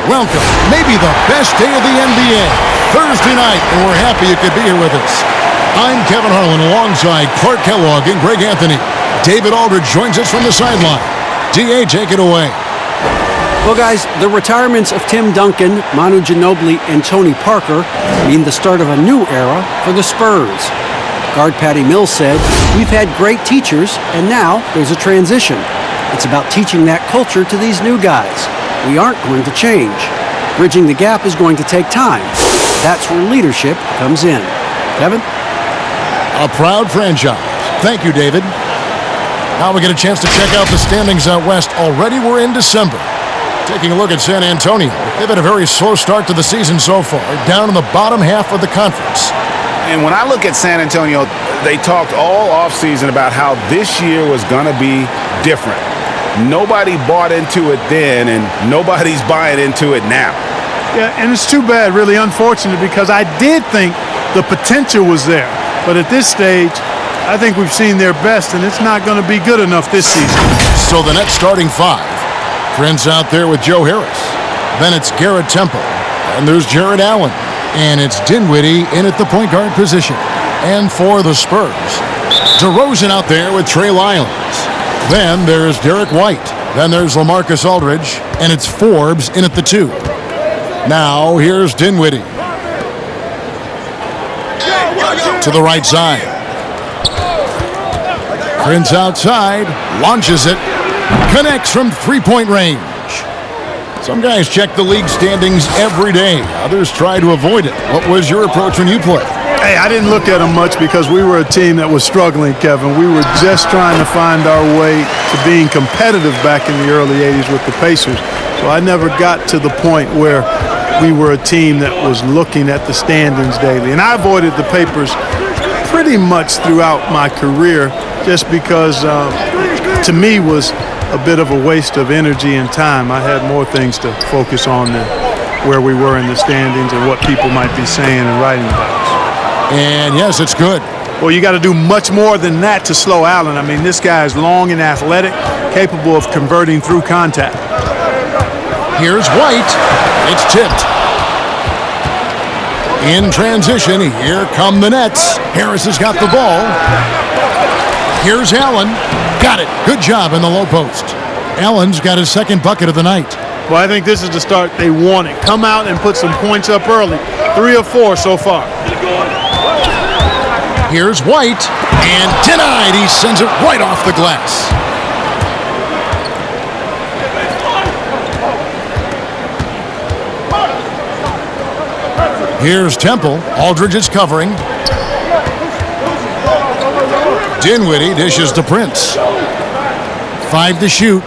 Welcome, maybe the best day of the NBA, Thursday night, and we're happy you could be here with us. I'm Kevin Harlan alongside Clark Kellogg and Greg Anthony. David Aldridge joins us from the sideline. DA, take it away. Well, guys, the retirements of Tim Duncan, Manu Ginobili, and Tony Parker mean the start of a new era for the Spurs. Guard Patty Mills said, "We've had great teachers, and now there's a transition. It's about teaching that culture to these new guys. We aren't going to change. Bridging the gap is going to take time. That's where leadership comes in." Kevin? A proud franchise. Thank you, David. Now we get a chance to check out the standings out west. Already we're in December. Taking a look at San Antonio. They've had a very slow start to the season so far, down in the bottom half of the conference. And when I look at San Antonio, they talked all offseason about how this year was going to be different. Nobody bought into it then, and nobody's buying into it now. Yeah, and it's too bad, really unfortunate, because I did think the potential was there. But at this stage, I think we've seen their best, and it's not going to be good enough this season. So the Nets starting five. Friends out there with Joe Harris. Then it's Garrett Temple. And there's Jared Allen. And it's Dinwiddie in at the point guard position. And for the Spurs, DeRozan out there with Trey Lyons. Then there's Derek White. Then there's LaMarcus Aldridge. And it's Forbes in at the 2. Now here's Dinwiddie. To the right side. Prince outside. Launches it. Connects from three-point range. Some guys check the league standings every day. Others try to avoid it. What was your approach when you played? Hey, I didn't look at them much because we were a team that was struggling, Kevin. We were just trying to find our way to being competitive back in the early 80s with the Pacers. So I never got to the point where we were a team that was looking at the standings daily. And I avoided the papers pretty much throughout my career just because, to me, was a bit of a waste of energy and time. I had more things to focus on than where we were in the standings and what people might be saying and writing about us. And yes, it's good. Well, you got to do much more than that to slow Allen. I mean, this guy is long and athletic, capable of converting through contact. Here's White. It's tipped. In transition, here come the Nets. Harris has got the ball. Here's Allen. Got it. Good job in the low post. Allen's got his second bucket of the night. Well, I think this is the start they wanted. Come out and put some points up early. 3 of 4 so far. Here's White. And denied. He sends it right off the glass. Here's Temple. Aldridge is covering. Dinwiddie dishes to Prince. 5 to shoot.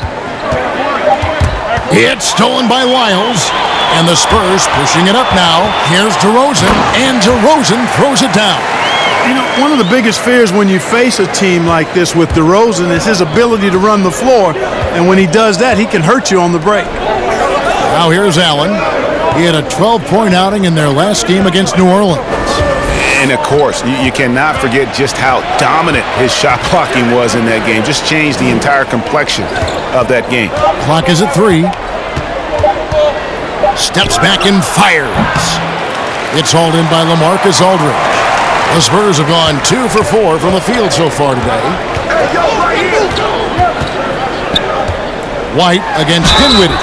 It's stolen by Lyles. And the Spurs pushing it up now. Here's DeRozan. And DeRozan throws it down. You know, one of the biggest fears when you face a team like this with DeRozan is his ability to run the floor. And when he does that, he can hurt you on the break. Now here's Allen. He had a 12-point outing in their last game against New Orleans. And, of course, you cannot forget just how dominant his shot blocking was in that game. Just changed the entire complexion of that game. Clock is at 3. Steps back and fires. It's hauled in by LaMarcus Aldridge. The Spurs have gone 2 for 4 from the field so far today. White against Dinwiddie.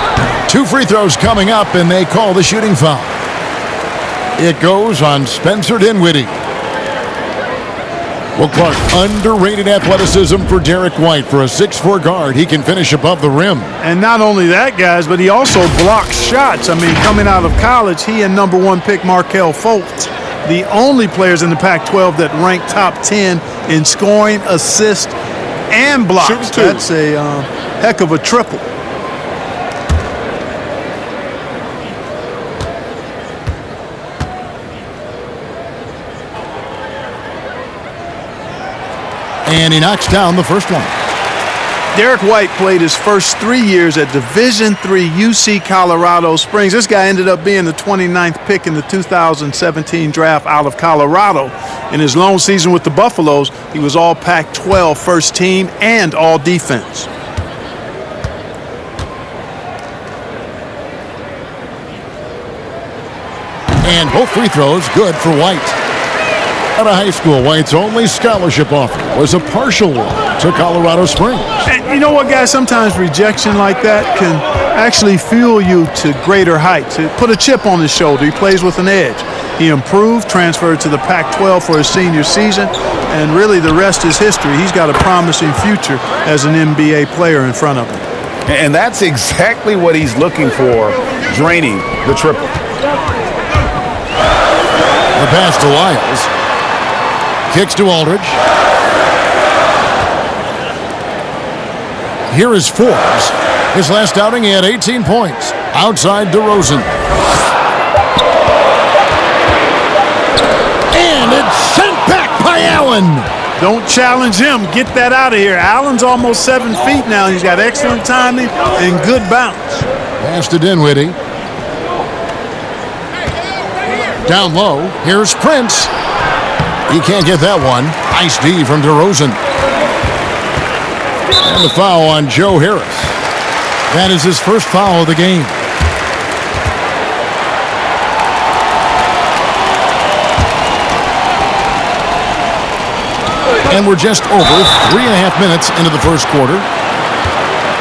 2 free throws coming up, and they call the shooting foul. It goes on Spencer Dinwiddie. Well, Clark, underrated athleticism for Derek White. For a 6'4" guard, he can finish above the rim. And not only that, guys, but he also blocks shots. I mean, coming out of college, he and number 1 pick Markelle Fultz, the only players in the Pac-12 that rank top 10 in scoring, assists, and blocks. That's a heck of a triple. And he knocks down the first one. Derek White played his first 3 years at Division III UC Colorado Springs. This guy ended up being the 29th pick in the 2017 draft out of Colorado. In his lone season with the Buffaloes, he was all Pac-12 first team and all defense. And both free throws good for White. Out of high school, White's only scholarship offer was a partial one to Colorado Springs. And you know what, guys? Sometimes rejection like that can actually fuel you to greater heights. It put a chip on his shoulder. He plays with an edge. He improved, transferred to the Pac-12 for his senior season, and really the rest is history. He's got a promising future as an NBA player in front of him. And that's exactly what he's looking for, draining the triple. The pass to Lyles. Kicks to Aldridge. Here is Forbes. His last outing, he had 18 points. Outside DeRozan. And it's sent back by Allen. Don't challenge him. Get that out of here. Allen's almost 7 feet now. He's got excellent timing and good bounce. Pass to Dinwiddie. Down low. Here's Prince. He can't get that one. Nice D from DeRozan. And the foul on Joe Harris. That is his first foul of the game. And we're just over 3.5 minutes into the first quarter.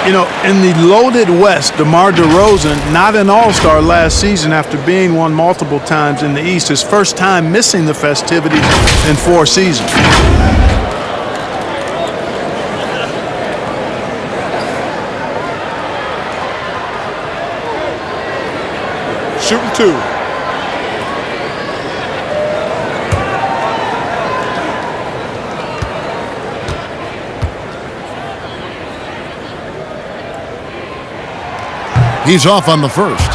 You know, in the loaded West, DeMar DeRozan, not an all-star last season after being one multiple times in the East. His first time missing the festivities in 4 seasons. Shooting 2. He's off on the first.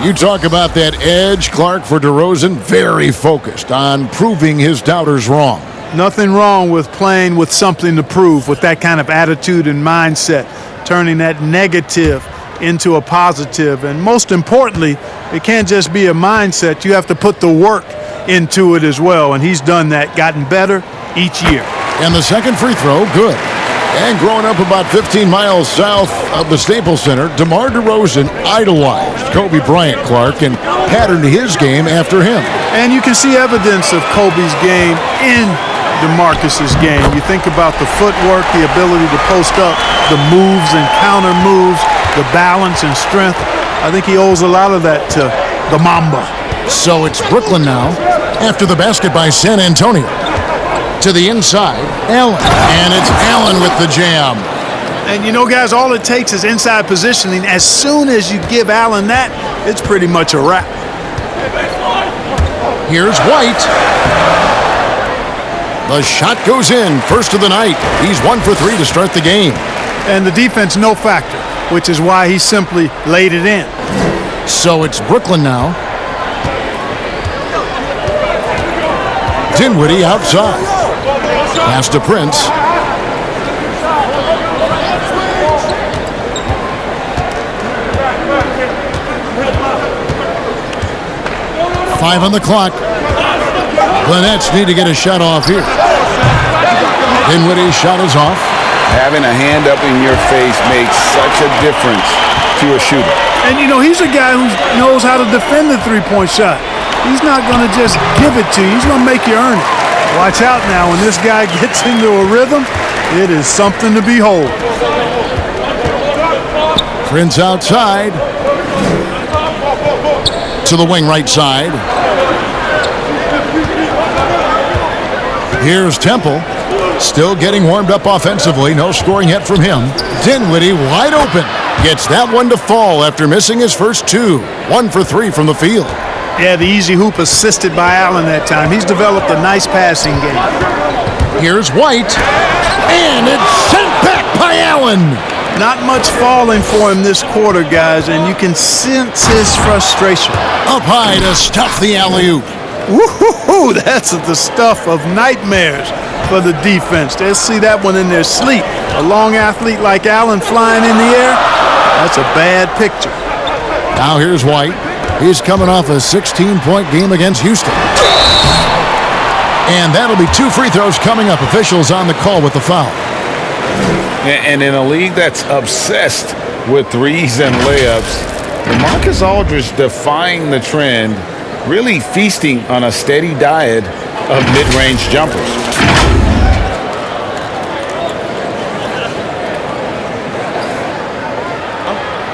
You talk about that edge, Clark, for DeRozan. Very focused on proving his doubters wrong. Nothing wrong with playing with something to prove, with that kind of attitude and mindset, turning that negative into a positive. And most importantly, it can't just be a mindset. You have to put the work into it as well. And he's done that, gotten better each year. And the second free throw, good. And growing up about 15 miles south of the Staples Center, DeMar DeRozan idolized Kobe Bryant, Clark, and patterned his game after him. And you can see evidence of Kobe's game in DeMarcus's game. You think about the footwork, the ability to post up, the moves and counter moves, the balance and strength. I think he owes a lot of that to the Mamba. So it's Brooklyn now after the basket by San Antonio. To the inside, Allen. And it's Allen with the jam. And you know, guys, all it takes is inside positioning. As soon as you give Allen that, it's pretty much a wrap. Here's White. The shot goes in, first of the night. He's 1 for 3 to start the game. And the defense, no factor, which is why he simply laid it in. So it's Brooklyn now. Dinwiddie outside. Pass to Prince. Five on the clock. The Nets need to get a shot off here. Dinwiddie's shot is off. Having a hand up in your face makes such a difference to a shooter. And, you know, he's a guy who knows how to defend the three-point shot. He's not going to just give it to you. He's going to make you earn it. Watch out now. When this guy gets into a rhythm, it is something to behold. Prince outside. To the wing right side. Here's Temple. Still getting warmed up offensively. No scoring yet from him. Dinwiddie wide open. Gets that one to fall after missing his first 2. 1 for 3 from the field. Yeah, the easy hoop assisted by Allen that time. He's developed a nice passing game. Here's White. And it's sent back by Allen. Not much falling for him this quarter, guys, and you can sense his frustration. Up high to stuff the alley-oop. Woo-hoo-hoo, that's the stuff of nightmares for the defense. They'll see that one in their sleep. A long athlete like Allen flying in the air, that's a bad picture. Now here's White. He's coming off a 16-point game against Houston. And that'll be 2 free throws coming up. Officials on the call with the foul. And in a league that's obsessed with threes and layups, Marcus Aldridge defying the trend really feasting on a steady diet of mid-range jumpers.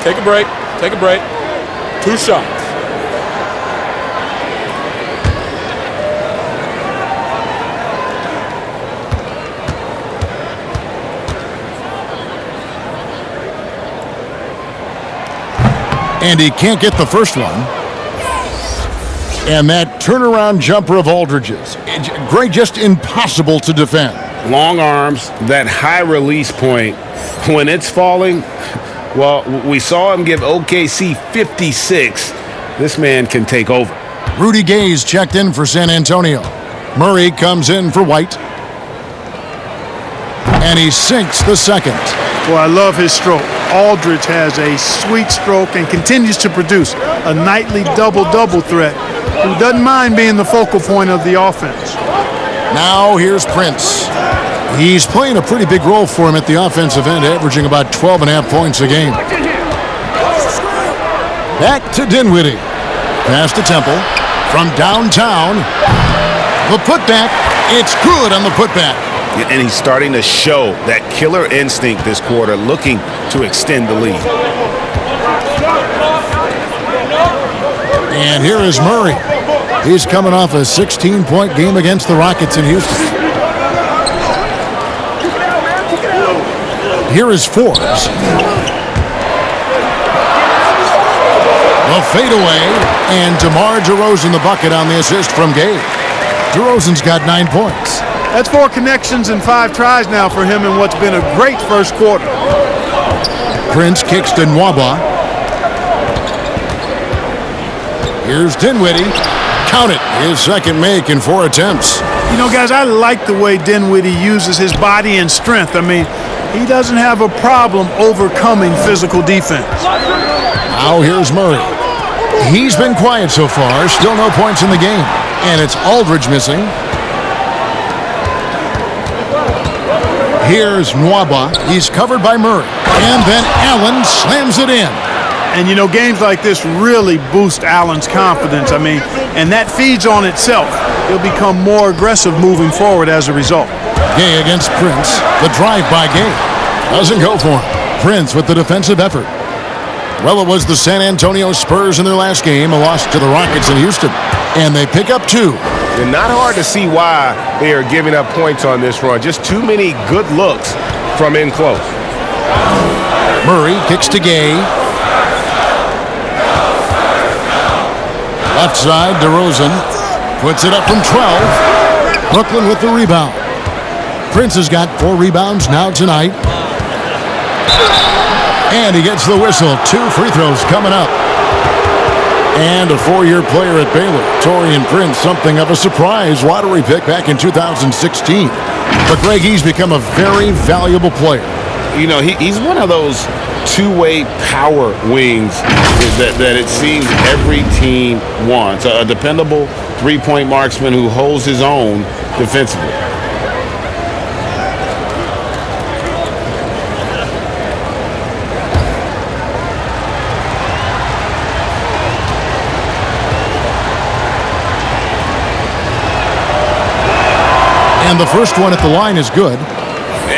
Take a break. Take a break. 2 shots. And he can't get the first one. And that turnaround jumper of Aldridge's. Greg, just impossible to defend. Long arms, that high release point. When it's falling, well, we saw him give OKC 56. This man can take over. Rudy Gay's checked in for San Antonio. Murray comes in for White. And he sinks the second. Boy, I love his stroke. Aldridge has a sweet stroke and continues to produce a nightly double-double threat who doesn't mind being the focal point of the offense. Now here's Prince. He's playing a pretty big role for him at the offensive end, averaging about 12.5 points a game. Back to Dinwiddie. Pass to Temple. From downtown. The putback. It's good on the putback. And he's starting to show that killer instinct this quarter, looking to extend the lead. And here is Murray. He's coming off a 16-point game against the Rockets in Houston. Here is Forbes. The fadeaway, and DeMar DeRozan the bucket on the assist from Gay. DeRozan's got 9 points. That's 4 connections and 5 tries now for him in what's been a great first quarter. Prince kicks to Nwaba. Here's Dinwiddie. Count it. His second make in 4 attempts. You know, guys, I like the way Dinwiddie uses his body and strength. I mean, he doesn't have a problem overcoming physical defense. Now here's Murray. He's been quiet so far. Still no points in the game. And it's Aldridge missing. Here's Nwaba. He's covered by Murray. And then Allen slams it in. And, you know, games like this really boost Allen's confidence. I mean, and that feeds on itself. He'll become more aggressive moving forward as a result. Gay against Prince. The drive by Gay. Doesn't go for him. Prince with the defensive effort. Well, it was the San Antonio Spurs in their last game, a loss to the Rockets in Houston. And they pick up 2. And not hard to see why they are giving up points on this run. Just too many good looks from in close. Murray kicks to Gay. Left side, DeRozan puts it up from 12. Brooklyn with the rebound. Prince has got 4 rebounds now tonight. And he gets the whistle. 2 free throws coming up. And a 4-year player at Baylor, Taurean Prince, something of a surprise lottery pick back in 2016. But Greg, he's become a very valuable player. You know, he's one of those two-way power wings that it seems every team wants. A dependable three-point marksman who holds his own defensively. And the first one at the line is good.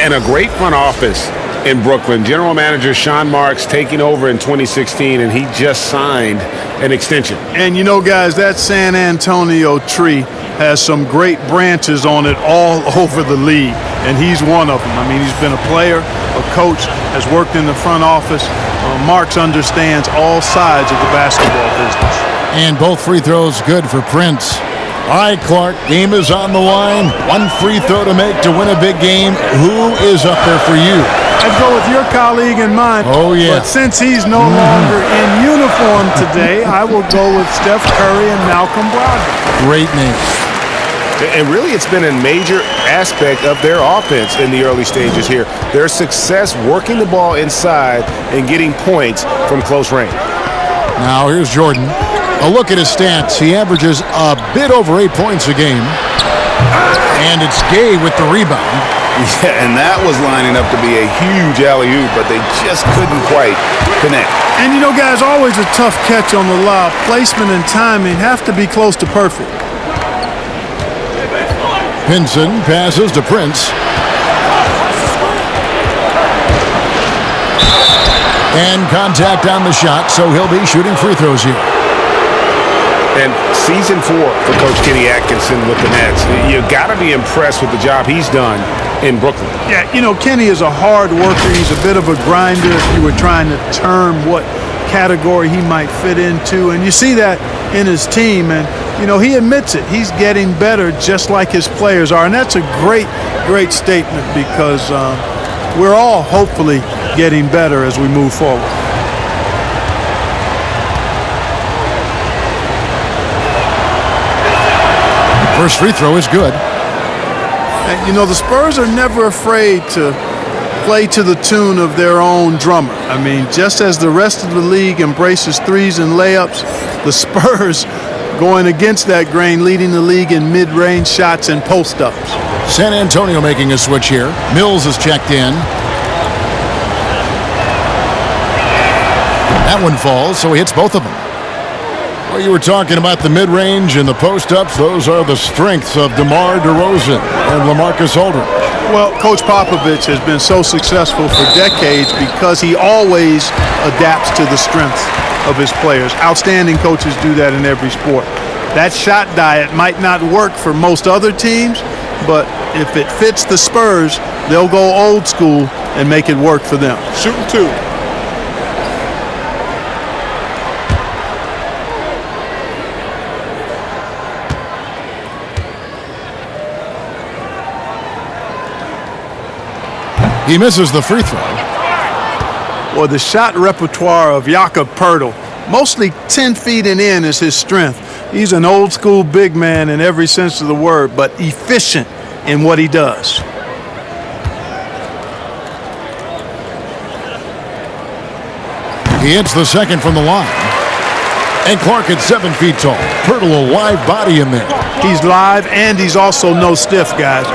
And a great front office in Brooklyn. General manager Sean Marks taking over in 2016, and he just signed an extension. And you know, guys, that San Antonio tree has some great branches on it all over the league, and he's one of them. I mean, he's been a player, a coach, has worked in the front office. Marks understands all sides of the basketball business. And both free throws good for Prince. All right, Clark, game is on the line. 1 free throw to make to win a big game. Who is up there for you? I'd go with your colleague and mine. Oh, yeah. But since he's no longer in uniform today, I will go with Steph Curry and Malcolm Brogdon. Great name. And really, it's been a major aspect of their offense in the early stages here. Their success working the ball inside and getting points from close range. Now here's Jordan. A look at his stats. He averages a bit over 8 points a game. And it's Gay with the rebound. Yeah, and that was lining up to be a huge alley-oop, but they just couldn't quite connect. And, guys, always a tough catch on the lob. Placement and timing have to be close to perfect. Pinson passes to Prince. And contact on the shot, so he'll be shooting free throws here. And season 4 for Coach Kenny Atkinson with the Nets. You got to be impressed with the job he's done in Brooklyn. Yeah, Kenny is a hard worker. He's a bit of a grinder if you were trying to term what category he might fit into. And you see that in his team. And, he admits it. He's getting better just like his players are. And that's a great, great statement because we're all hopefully getting better as we move forward. First free throw is good. And, the Spurs are never afraid to play to the tune of their own drummer. I mean, just as the rest of the league embraces threes and layups, the Spurs going against that grain, leading the league in mid-range shots and post-ups. San Antonio making a switch here. Mills is checked in. That one falls, so he hits both of them. Well, you were talking about the mid-range and the post-ups. Those are the strengths of DeRozan and LaMarcus Aldridge. Well, Coach Popovich has been so successful for decades because he always adapts to the strengths of his players. Outstanding coaches do that in every sport. That shot diet might not work for most other teams, but if it fits the Spurs, they'll go old school and make it work for them. Shooting 2. He misses the free throw. Well, the shot repertoire of Jakob Poeltl, mostly 10 feet and in, is his strength. He's an old school big man in every sense of the word, but efficient in what he does. He hits the second from the line. And Clark at 7 feet tall. Poeltl a live body in there. He's live and he's also no stiff, guys.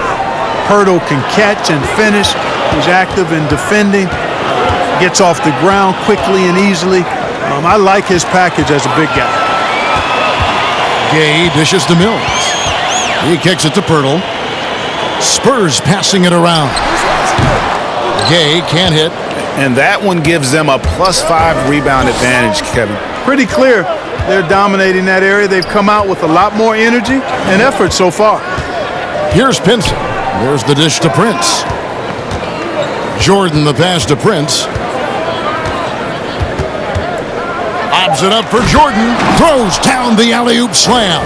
Poeltl can catch and finish. He's active in defending, gets off the ground quickly and easily. I like his package as a big guy. Gay dishes to Mills. He kicks it to Poeltl. Spurs passing it around. Gay can't hit. And that one gives them a +5 rebound advantage, Kevin. Pretty clear they're dominating that area. They've come out with a lot more energy and effort so far. Here's Pinson. There's the dish to Prince. Jordan the pass to Prince. Lobs it up for Jordan. Throws down the alley-oop slam.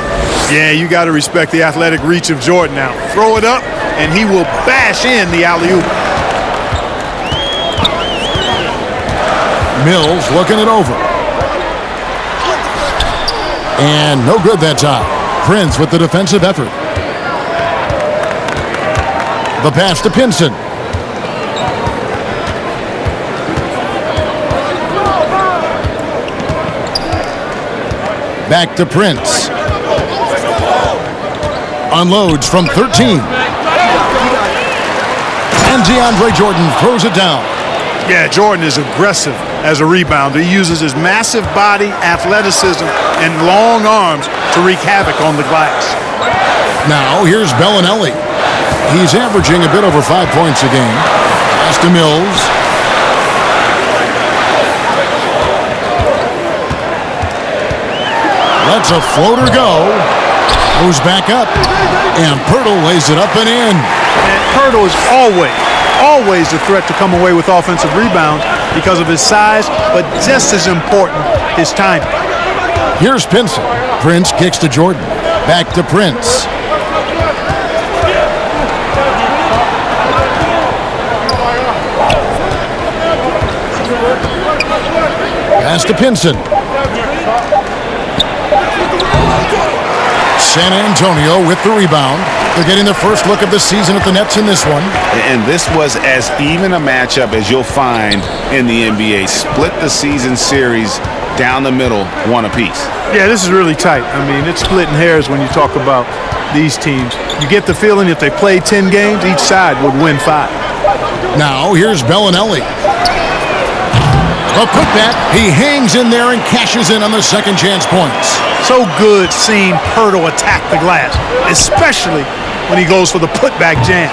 Yeah, you got to respect the athletic reach of Jordan now. Throw it up, and he will bash in the alley-oop. Mills looking it over. And no good that time. Prince with the defensive effort. The pass to Pinson. Back to Prince. Unloads from 13. And DeAndre Jordan throws it down. Yeah, Jordan is aggressive as a rebounder. He uses his massive body, athleticism, and long arms to wreak havoc on the glass. Now here's Bellinelli. He's averaging a bit over 5 points a game. Pass to Mills. Lets a floater go. Goes back up. And Poeltl lays it up and in. And Poeltl is always a threat to come away with offensive rebounds because of his size, but just as important, his timing. Here's Pinson. Prince kicks to Jordan. Back to Prince. Pass to Pinson. San Antonio with the rebound. They're getting their first look of the season at the Nets in this one. And this was as even a matchup as you'll find in the NBA. Split the season series down the middle, one apiece. Yeah, this is really tight. I mean, it's splitting hairs when you talk about these teams. You get the feeling if they played 10 games, each side would win 5. Now, here's Bellinelli. A putback. He hangs in there and cashes in on the second chance points. So good seeing Pirtle attack the glass, especially when he goes for the putback jam.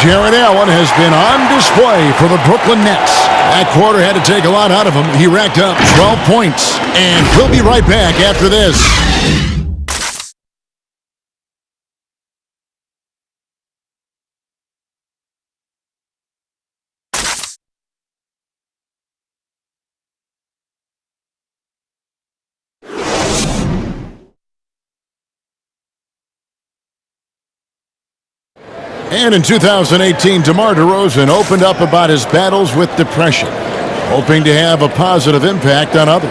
Jared Allen has been on display for the Brooklyn Nets. That quarter had to take a lot out of him. He racked up 12 points. And we'll be right back after this. And in 2018, DeMar DeRozan opened up about his battles with depression, hoping to have a positive impact on others.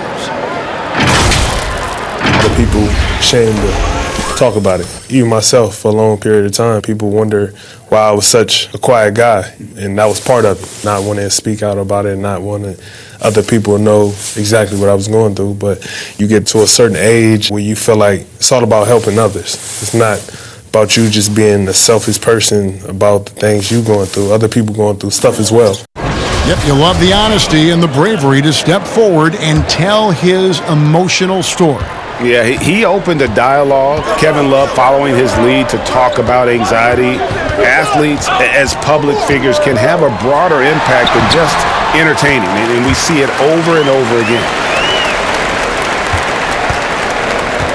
The people ashamed to talk about it. Even myself, for a long period of time, people wonder why I was such a quiet guy, and that was part of it, not wanting to speak out about it, not wanting other people to know exactly what I was going through. But you get to a certain age where you feel like it's all about helping others. It's not about you just being a selfish person about the things you're going through. Other people going through stuff as well. Yep, you love the honesty and the bravery to step forward and tell his emotional story. Yeah, he opened a dialogue. Kevin Love following his lead to talk about anxiety. Athletes as public figures can have a broader impact than just entertaining, and we see it over and over again.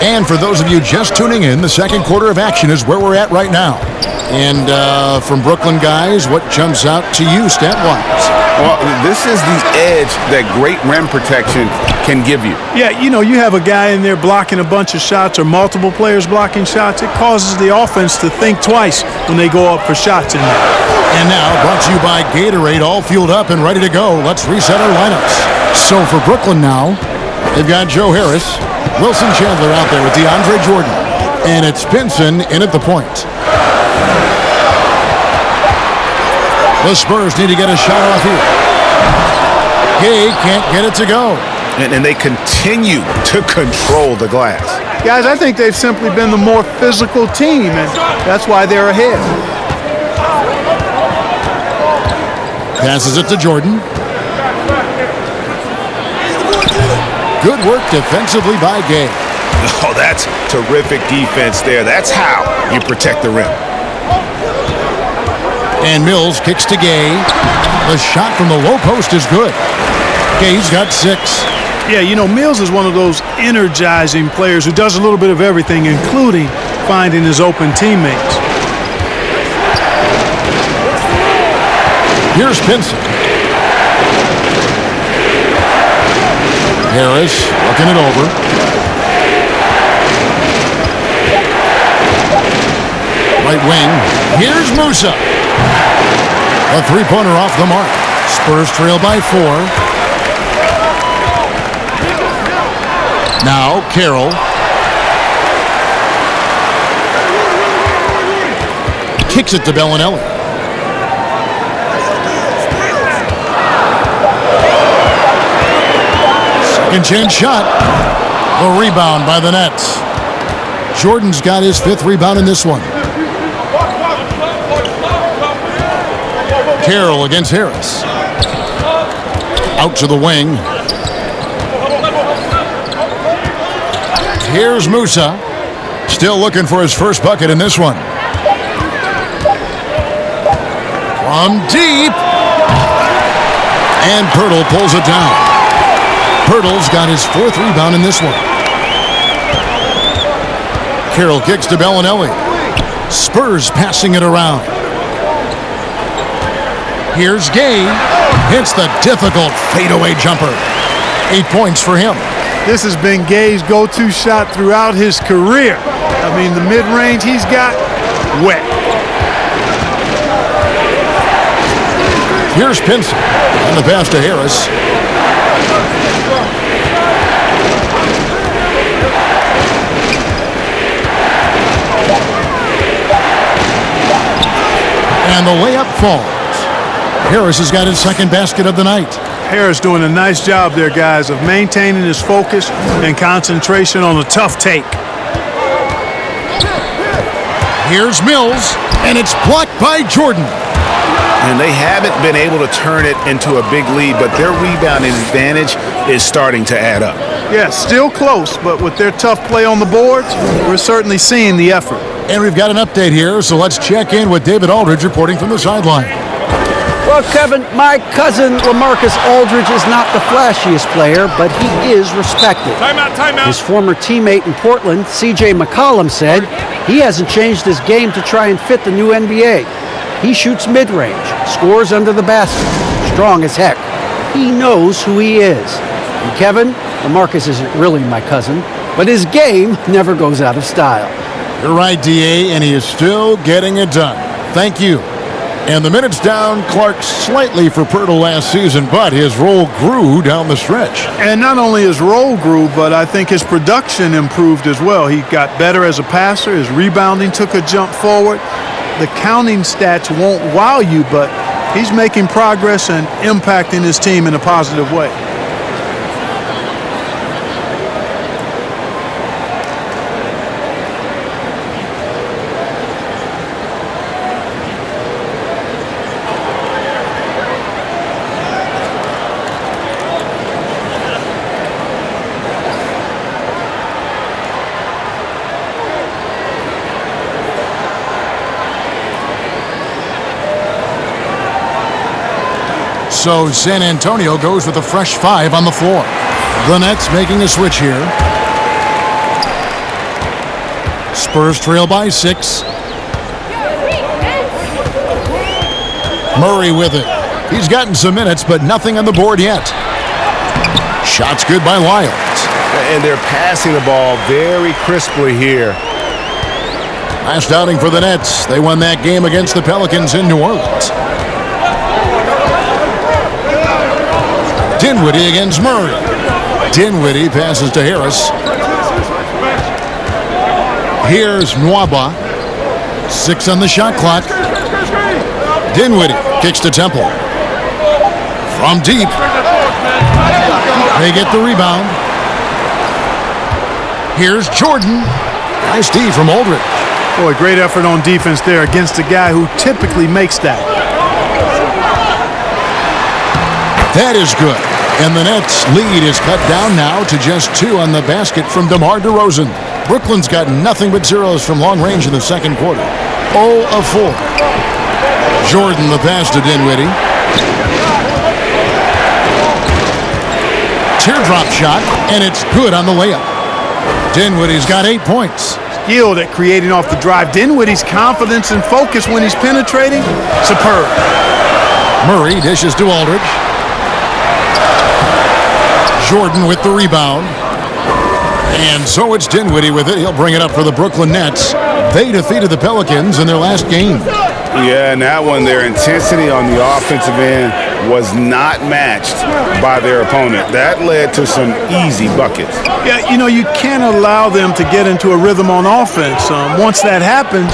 And for those of you just tuning in, the second quarter of action is where we're at right now. And from Brooklyn guys, what jumps out to you stat-wise? Well, this is the edge that great rim protection can give you. Yeah, you know, you have a guy in there blocking a bunch of shots or multiple players blocking shots. It causes the offense to think twice when they go up for shots in there. And now, brought to you by Gatorade, all fueled up and ready to go. Let's reset our lineups. So for Brooklyn now, they've got Joe Harris, Wilson Chandler out there with DeAndre Jordan, and it's Pinson in at the point. The Spurs need to get a shot off here. Gay can't get it to go. And they continue to control the glass. Guys, I think they've simply been the more physical team, and that's why they're ahead. Passes it to Jordan. Good work defensively by Gay. Oh, that's terrific defense there. That's how you protect the rim. And Mills kicks to Gay. The shot from the low post is good. Gay's got 6. Yeah, you know, Mills is one of those energizing players who does a little bit of everything, including finding his open teammates. Here's Pinson. Harris looking it over. Right wing. Here's Musa. A three-pointer off the mark. Spurs trail by 4. Now Carroll. Kicks it to Bellinelli. Second chance shot. The rebound by the Nets. Jordan's got his 5th rebound in this one. Carroll against Harris. Out to the wing. Here's Musa. Still looking for his first bucket in this one. From deep. And Pirtle pulls it down. Pirtle's got his 4th rebound in this one. Carroll kicks to Bellinelli. Spurs passing it around. Here's Gay. Hits the difficult fadeaway jumper. 8 points for him. This has been Gay's go-to shot throughout his career. I mean, the mid-range he's got, wet. Here's Pinson. And the pass to Harris. And the layup falls. Harris has got his 2nd basket of the night. Harris doing a nice job there, guys, of maintaining his focus and concentration on a tough take. Here's Mills, and it's blocked by Jordan. And they haven't been able to turn it into a big lead, but their rebounding advantage is starting to add up. Yeah, still close, but with their tough play on the boards, we're certainly seeing the effort. And we've got an update here, so let's check in with David Aldridge reporting from the sideline. Well, Kevin, my cousin LaMarcus Aldridge is not the flashiest player, but he is respected. Timeout. His former teammate in Portland, C.J. McCollum, said he hasn't changed his game to try and fit the new NBA. He shoots mid-range, scores under the basket, strong as heck. He knows who he is. And Kevin, LaMarcus isn't really my cousin, but his game never goes out of style. You're right, D.A., and he is still getting it done. Thank you. And the minutes down Clark slightly for Pirtle last season, but his role grew down the stretch. And not only his role grew, but I think his production improved as well. He got better as a passer. His rebounding took a jump forward. The counting stats won't wow you, but he's making progress and impacting his team in a positive way. So San Antonio goes with a fresh 5 on the floor. The Nets making a switch here. Spurs trail by 6. Murray with it. He's gotten some minutes, but nothing on the board yet. Shot's good by Lyles. And they're passing the ball very crisply here. Last outing for the Nets. They won that game against the Pelicans in New Orleans. Dinwiddie against Murray. Dinwiddie passes to Harris. Here's Nwaba. 6 on the shot clock. Dinwiddie kicks to Temple. From deep. They get the rebound. Here's Jordan. Nice D from Aldridge. Boy, great effort on defense there against a guy who typically makes that. That is good. And the Nets' lead is cut down now to just 2 on the basket from DeRozan. Brooklyn's got nothing but zeros from long range in the second quarter. 0 of 4. Jordan the pass to Dinwiddie. Teardrop shot, and it's good on the layup. Dinwiddie's got 8 points. Skilled at creating off the drive. Dinwiddie's confidence and focus when he's penetrating, superb. Murray dishes to Aldridge. Jordan with the rebound. And so it's Dinwiddie with it. He'll bring it up for the Brooklyn Nets. They defeated the Pelicans in their last game. Yeah, and that one, their intensity on the offensive end was not matched by their opponent. That led to some easy buckets. Yeah, you know, you can't allow them to get into a rhythm on offense. Once that happens,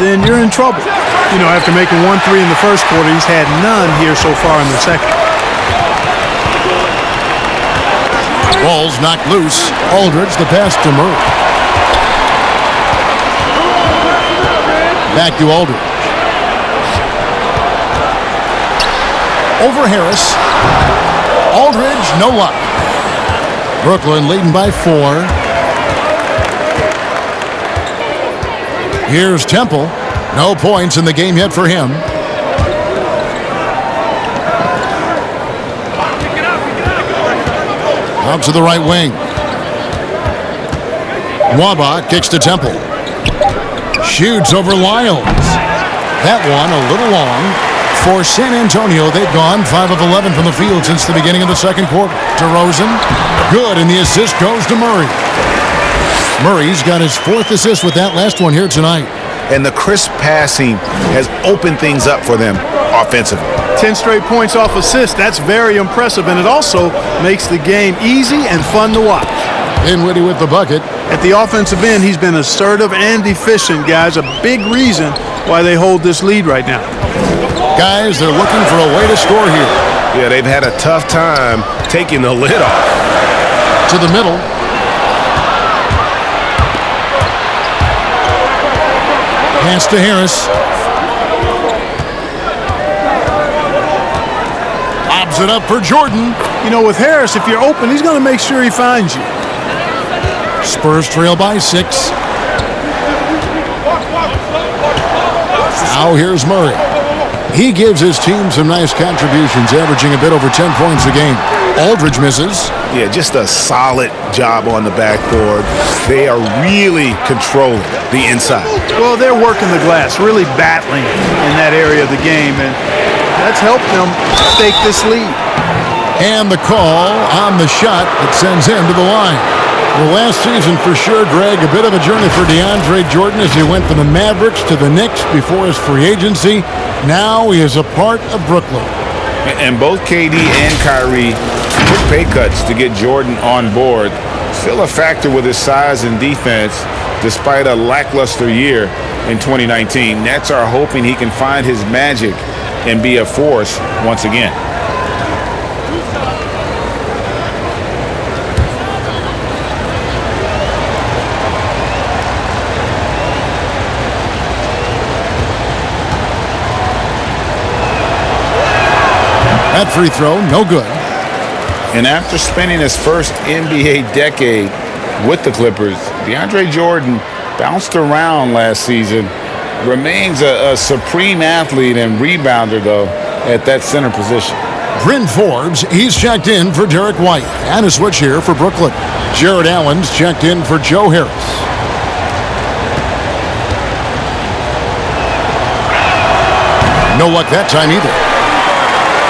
then you're in trouble. You know, after making 1 3 in the first quarter, he's had none here so far in the second. Ball's knocked loose. Aldridge the pass to Murray. Back to Aldridge. Over Harris. Aldridge, no luck. Brooklyn leading by 4. Here's Temple. No points in the game yet for him. Out to the right wing. Nwaba kicks to Temple. Shoots over Lyles. That one a little long. For San Antonio, they've gone 5 of 11 from the field since the beginning of the second quarter. DeRozan, good, and the assist goes to Murray. Murray's got his 4th assist with that last one here tonight. And the crisp passing has opened things up for them offensively. 10 straight points off assists. That's very impressive, and it also makes the game easy and fun to watch. Dinwiddie with the bucket. At the offensive end, he's been assertive and efficient, guys. A big reason why they hold this lead right now. Guys, they're looking for a way to score here. Yeah, they've had a tough time taking the lid off. To the middle. Pass to Harris. Lobs it up for Jordan. You know, with Harris, if you're open, he's going to make sure he finds you. Spurs trail by 6. Now here's Murray. He gives his team some nice contributions, averaging a bit over 10 points a game. Aldridge misses. Yeah, just a solid job on the backboard. They are really controlling the inside. Well, they're working the glass, really battling in that area of the game, and that's helped them stake this lead. And the call on the shot that sends him to the line. Well, last season, for sure, Greg, a bit of a journey for DeAndre Jordan as he went from the Mavericks to the Knicks before his free agency. Now he is a part of Brooklyn. And both KD and Kyrie took pay cuts to get Jordan on board. Still a factor with his size and defense despite a lackluster year in 2019. Nets are hoping he can find his magic and be a force once again. That free throw, no good. And after spending his first NBA decade with the Clippers, DeAndre Jordan bounced around last season, remains a supreme athlete and rebounder, though, at that center position. Bryn Forbes, he's checked in for Derek White. And a switch here for Brooklyn. Jared Allen's checked in for Joe Harris. No luck that time either.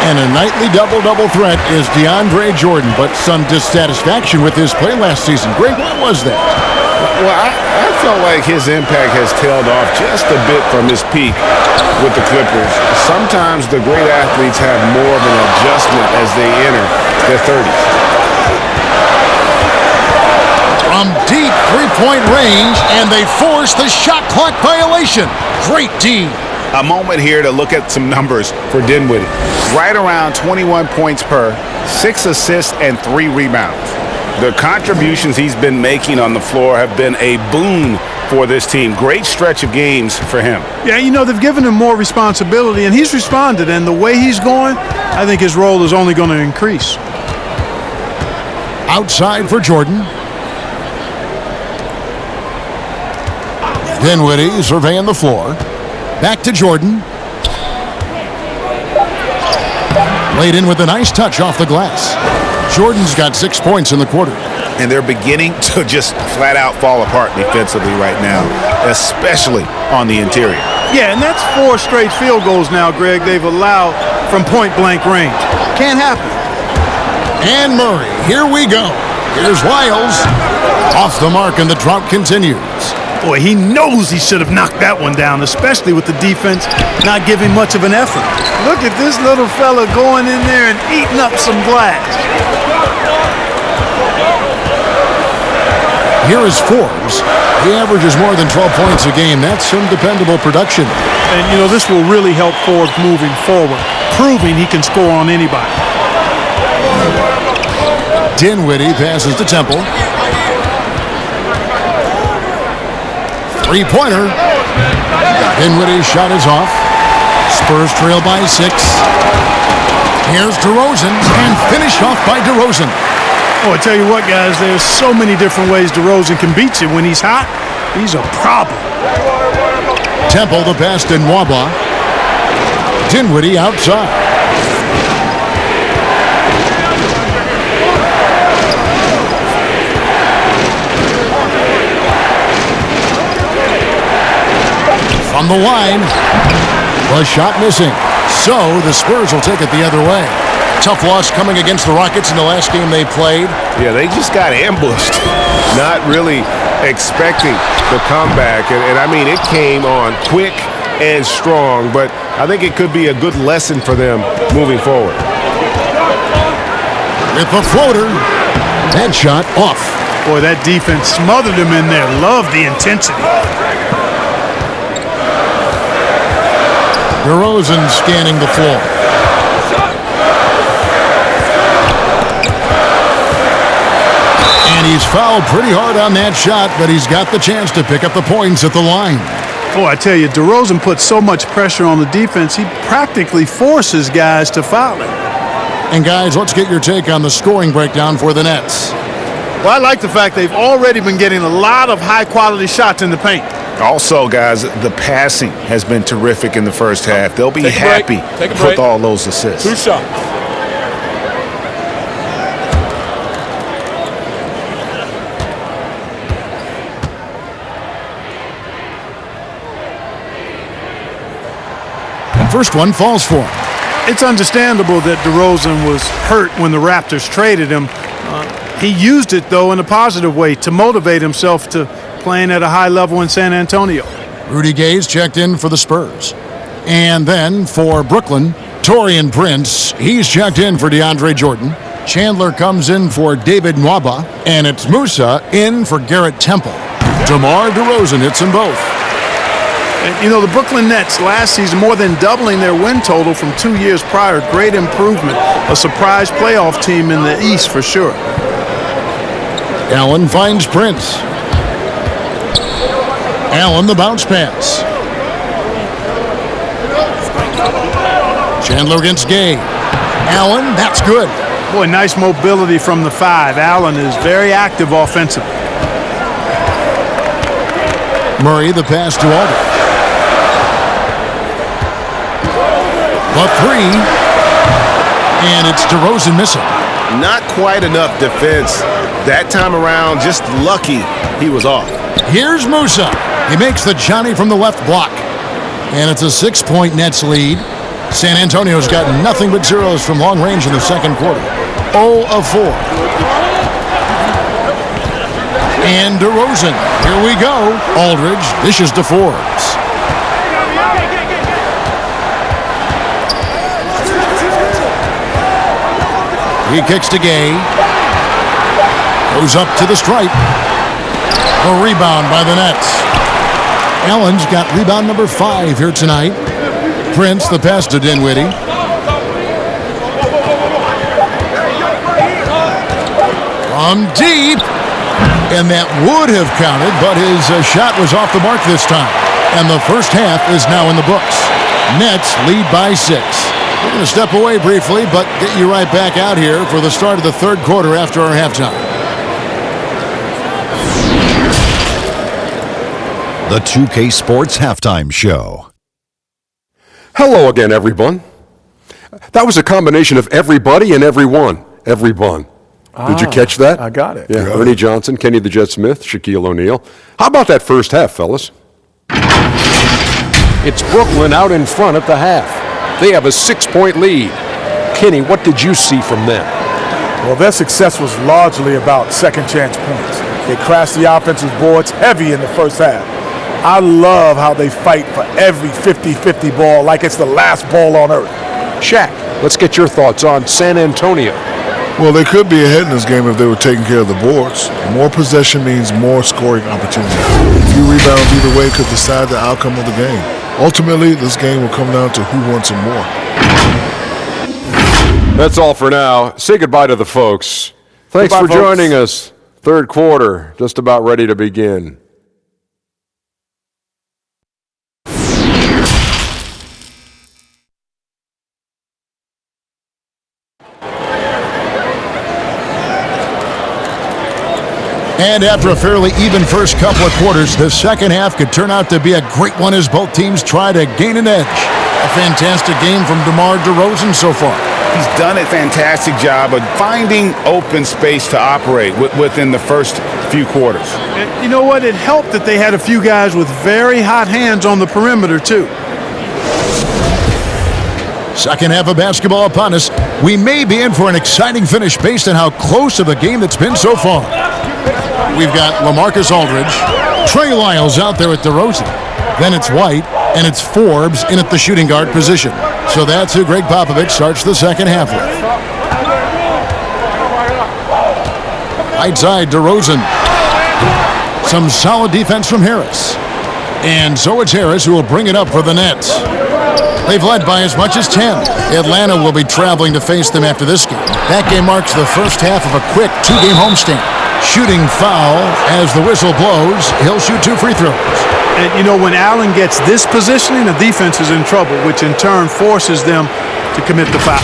And a nightly double-double threat is DeAndre Jordan, but some dissatisfaction with his play last season. Greg, what was that? Well, I felt like his impact has tailed off just a bit from his peak with the Clippers. Sometimes the great athletes have more of an adjustment as they enter their 30s. From deep three-point range, and they force the shot clock violation. Great D. A moment here to look at some numbers for Dinwiddie. Right around 21 points per, 6 assists, and 3 rebounds. The contributions he's been making on the floor have been a boon for this team. Great stretch of games for him. Yeah, you know, they've given him more responsibility, and he's responded. And the way he's going, I think his role is only going to increase. Outside for Jordan. Dinwiddie surveying the floor. Back to Jordan. Laid in with a nice touch off the glass. Jordan's got 6 points in the quarter. And they're beginning to just flat out fall apart defensively right now, especially on the interior. Yeah, and that's 4 straight field goals now, Greg, they've allowed from point-blank range. Can't happen. And Murray, here we go. Here's Wiles. Off the mark, and the drought continues. Boy, he knows he should have knocked that one down, especially with the defense not giving much of an effort. Look at this little fella going in there and eating up some glass. Here is Forbes. He averages more than 12 points a game. That's some dependable production. And, you know, this will really help Forbes moving forward, proving he can score on anybody. Dinwiddie passes to Temple. Three-pointer. Dinwiddie's shot is off. Spurs trail by 6. Here's DeRozan, and finished off by DeRozan. Oh, I tell you what, guys, there's so many different ways DeRozan can beat you. When he's hot, he's a problem. Temple the pass to Nwaba. Dinwiddie outside. From the line, the shot missing. So the Spurs will take it the other way. Tough loss coming against the Rockets in the last game they played. Yeah, they just got ambushed. Not really expecting the comeback. And I mean, it came on quick and strong, but I think it could be a good lesson for them moving forward. With the floater, that shot off. Boy, that defense smothered him in there. Love the intensity. DeRozan scanning the floor. He's fouled pretty hard on that shot, but he's got the chance to pick up the points at the line. Oh, I tell you, DeRozan puts so much pressure on the defense, he practically forces guys to foul him. And guys, let's get your take on the scoring breakdown for the Nets. Well, I like the fact they've already been getting a lot of high-quality shots in the paint. Also, guys, the passing has been terrific in the first half. They'll be happy Take a with break. all those assists. 2 shots. First one falls for him. It's understandable that DeRozan was hurt when the Raptors traded him. He used it, though, in a positive way to motivate himself to playing at a high level in San Antonio. Rudy Gay's checked in for the Spurs. And then for Brooklyn, Taurean Prince, he's checked in for DeAndre Jordan. Chandler comes in for David Nwaba. And it's Musa in for Garrett Temple. DeMar DeRozan hits them both. And, you know, the Brooklyn Nets last season more than doubling their win total from 2 years prior. Great improvement. A surprise playoff team in the East for sure. Allen finds Prince. Allen the bounce pass. Chandler against Gay. Allen, that's good. Boy, nice mobility from the 5. Allen is very active offensively. Murray the pass to Aldridge. The 3. And it's DeRozan missing. Not quite enough defense that time around. Just lucky he was off. Here's Musa. He makes the Johnny from the left block. And it's a 6-point Nets lead. San Antonio's got nothing but zeros from long range in the second quarter. 0 of 4. And DeRozan. Here we go. Aldridge dishes to Forbes. He kicks to Gay. Goes up to the stripe. A rebound by the Nets. Allen's got rebound number 5 here tonight. Prince the pass to Dinwiddie. From deep. And that would have counted, but his shot was off the mark this time. And the first half is now in the books. Nets lead by 6. We're going to step away briefly, but get you right back out here for the start of the third quarter after our halftime. The 2K Sports Halftime Show. Hello again, everyone. That was a combination of everybody and everyone. Everyone. Did you catch that? I got it. Yeah, Ernie Johnson, Kenny the Jet Smith, Shaquille O'Neal. How about that first half, fellas? It's Brooklyn out in front at the half. They have a 6-point lead. Kenny, what did you see from them? Well, their success was largely about second chance points. They crashed the offensive boards heavy in the first half. I love how they fight for every 50-50 ball like it's the last ball on earth. Shaq, let's get your thoughts on San Antonio. Well, they could be ahead in this game if they were taking care of the boards. More possession means more scoring opportunity. A few rebounds either way could decide the outcome of the game. Ultimately, this game will come down to who wants it more. That's all for now. Say goodbye to the folks. Thanks for joining us. Third quarter, just about ready to begin. And after a fairly even first couple of quarters, the second half could turn out to be a great one as both teams try to gain an edge. A fantastic game from DeMar DeRozan so far. He's done a fantastic job of finding open space to operate within the first few quarters. And you know what? It helped that they had a few guys with very hot hands on the perimeter, too. Second half of basketball upon us. We may be in for an exciting finish based on how close of a game that's been so far. We've got LaMarcus Aldridge, Trey Lyles out there at DeRozan. Then it's White, and it's Forbes in at the shooting guard position. So that's who Greg Popovich starts the second half with. Right side, DeRozan. Some solid defense from Harris. And so it's Harris who will bring it up for the Nets. They've led by as much as 10. Atlanta will be traveling to face them after this game. That game marks the first half of a quick 2-game homestand. Shooting foul as the whistle blows. He'll shoot 2 free throws. And, you know, when Allen gets this positioning, the defense is in trouble, which in turn forces them to commit the foul.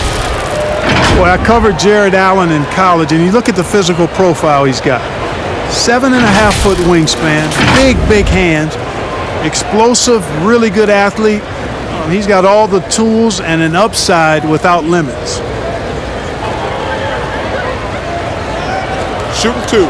Boy, I covered Jared Allen in college, and you look at the physical profile he's got. 7.5-foot wingspan, big hands, explosive, really good athlete. He's got all the tools and an upside without limits. Shooting 2.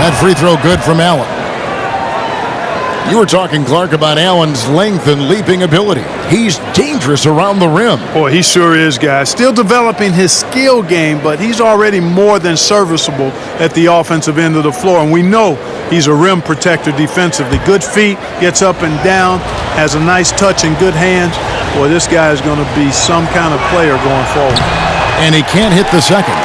That free throw good from Allen. You were talking, Clark, about Allen's length and leaping ability. He's dangerous around the rim. Boy, he sure is, guys. Still developing his skill game, but he's already more than serviceable at the offensive end of the floor. And we know he's a rim protector defensively. Good feet, gets up and down, has a nice touch and good hands. Boy, this guy is going to be some kind of player going forward. And he can't hit the second.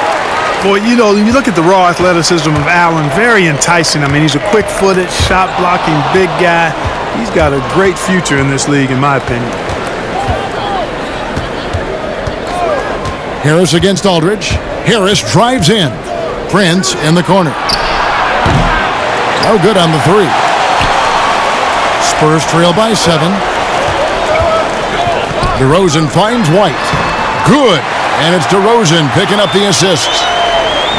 Boy, you know, you look at the raw athleticism of Allen, very enticing. I mean, he's a quick-footed, shot-blocking big guy. He's got a great future in this league, in my opinion. Harris against Aldridge. Harris drives in. Prince in the corner. Oh, good on the 3. Spurs trail by 7. DeRozan finds White. Good. And it's DeRozan picking up the assists.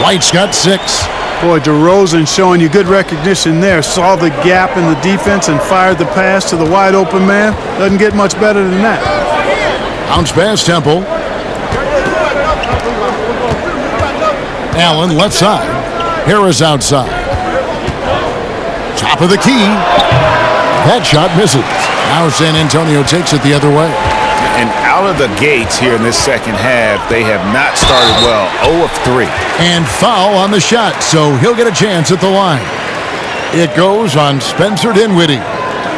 White's got 6. Boy, DeRozan showing you good recognition there. Saw the gap in the defense and fired the pass to the wide open man. Doesn't get much better than that. Bounce pass, Temple. Allen left side. Harris outside. Top of the key. That shot misses. Now San Antonio takes it the other way. And out of the gates here in this second half, they have not started well. 0 of 3. And foul on the shot, so he'll get a chance at the line. It goes on Spencer Dinwiddie.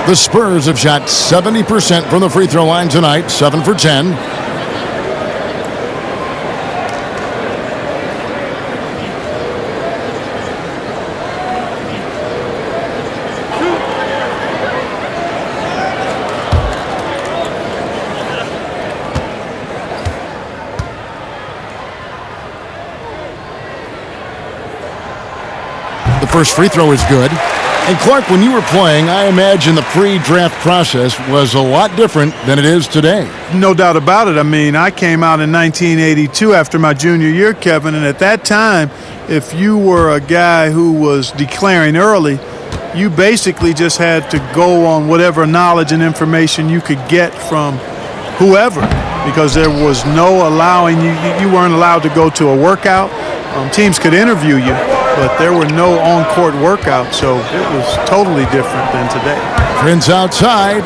The Spurs have shot 70% from the free throw line tonight, 7 for 10. The first free throw is good. And Clark, when you were playing, I imagine the pre-draft process was a lot different than it is today. No doubt about it. I mean, I came out in 1982 after my junior year, Kevin, and at that time, if you were a guy who was declaring early, you basically just had to go on whatever knowledge and information you could get from whoever, because there was no allowing you weren't allowed to go to a workout. Teams could interview you, but there were no on-court workouts, so it was totally different than today. Prince outside.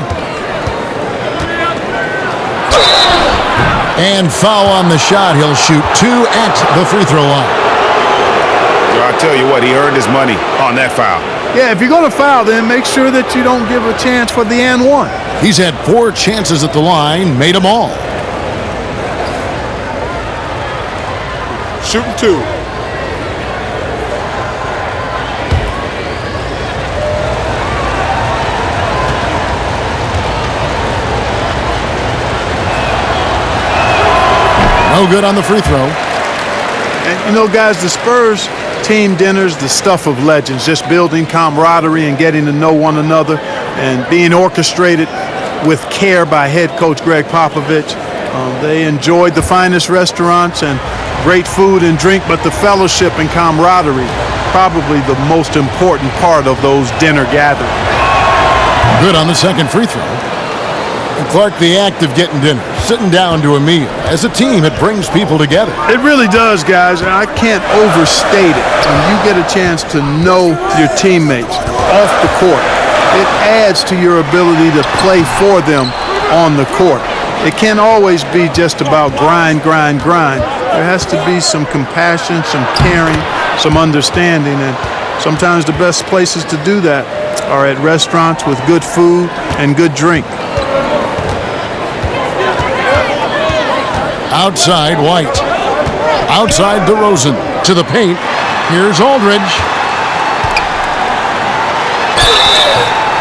And foul on the shot. He'll shoot 2 at the free throw line. I tell you what, he earned his money on that foul. Yeah, if you're going to foul, then make sure that you don't give a chance for the and one. He's had 4 chances at the line, made them all. Shooting 2. No good on the free throw. And, you know, guys, the Spurs team dinners, the stuff of legends, just building camaraderie and getting to know one another and being orchestrated with care by head coach Greg Popovich. They enjoyed the finest restaurants and great food and drink, but the fellowship and camaraderie, probably the most important part of those dinner gatherings. Good on the second free throw. And Clark, the act of getting dinner, sitting down to a meal, as a team, it brings people together. It really does, guys, and I can't overstate it. When you get a chance to know your teammates off the court, it adds to your ability to play for them on the court. It can't always be just about grind. There has to be some compassion, some caring, some understanding, and sometimes the best places to do that are at restaurants with good food and good drink. Outside, White. Outside, DeRozan. To the paint. Here's Aldridge.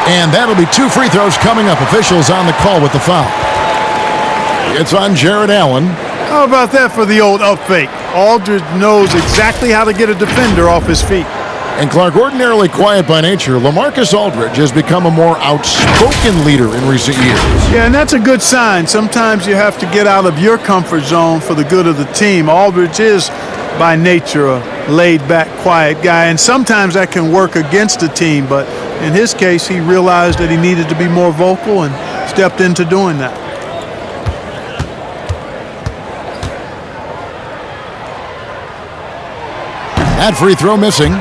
And that'll be 2 free throws coming up. Officials on the call with the foul. It's on Jared Allen. How about that for the old up fake? Aldridge knows exactly how to get a defender off his feet. And Clark, ordinarily quiet by nature, LaMarcus Aldridge has become a more outspoken leader in recent years. Yeah, and that's a good sign. Sometimes you have to get out of your comfort zone for the good of the team. Aldridge is, by nature, a laid-back, quiet guy, and sometimes that can work against the team. But in his case, he realized that he needed to be more vocal and stepped into doing that. That free throw missing.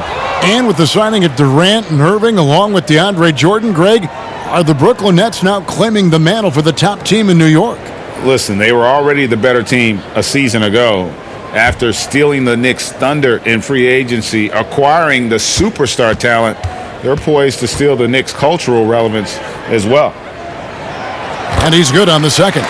And with the signing of Durant and Irving along with DeAndre Jordan, Greg, are the Brooklyn Nets now claiming the mantle for the top team in New York? Listen, they were already the better team a season ago. After stealing the Knicks' thunder in free agency, acquiring the superstar talent, they're poised to steal the Knicks' cultural relevance as well. And he's good on the second.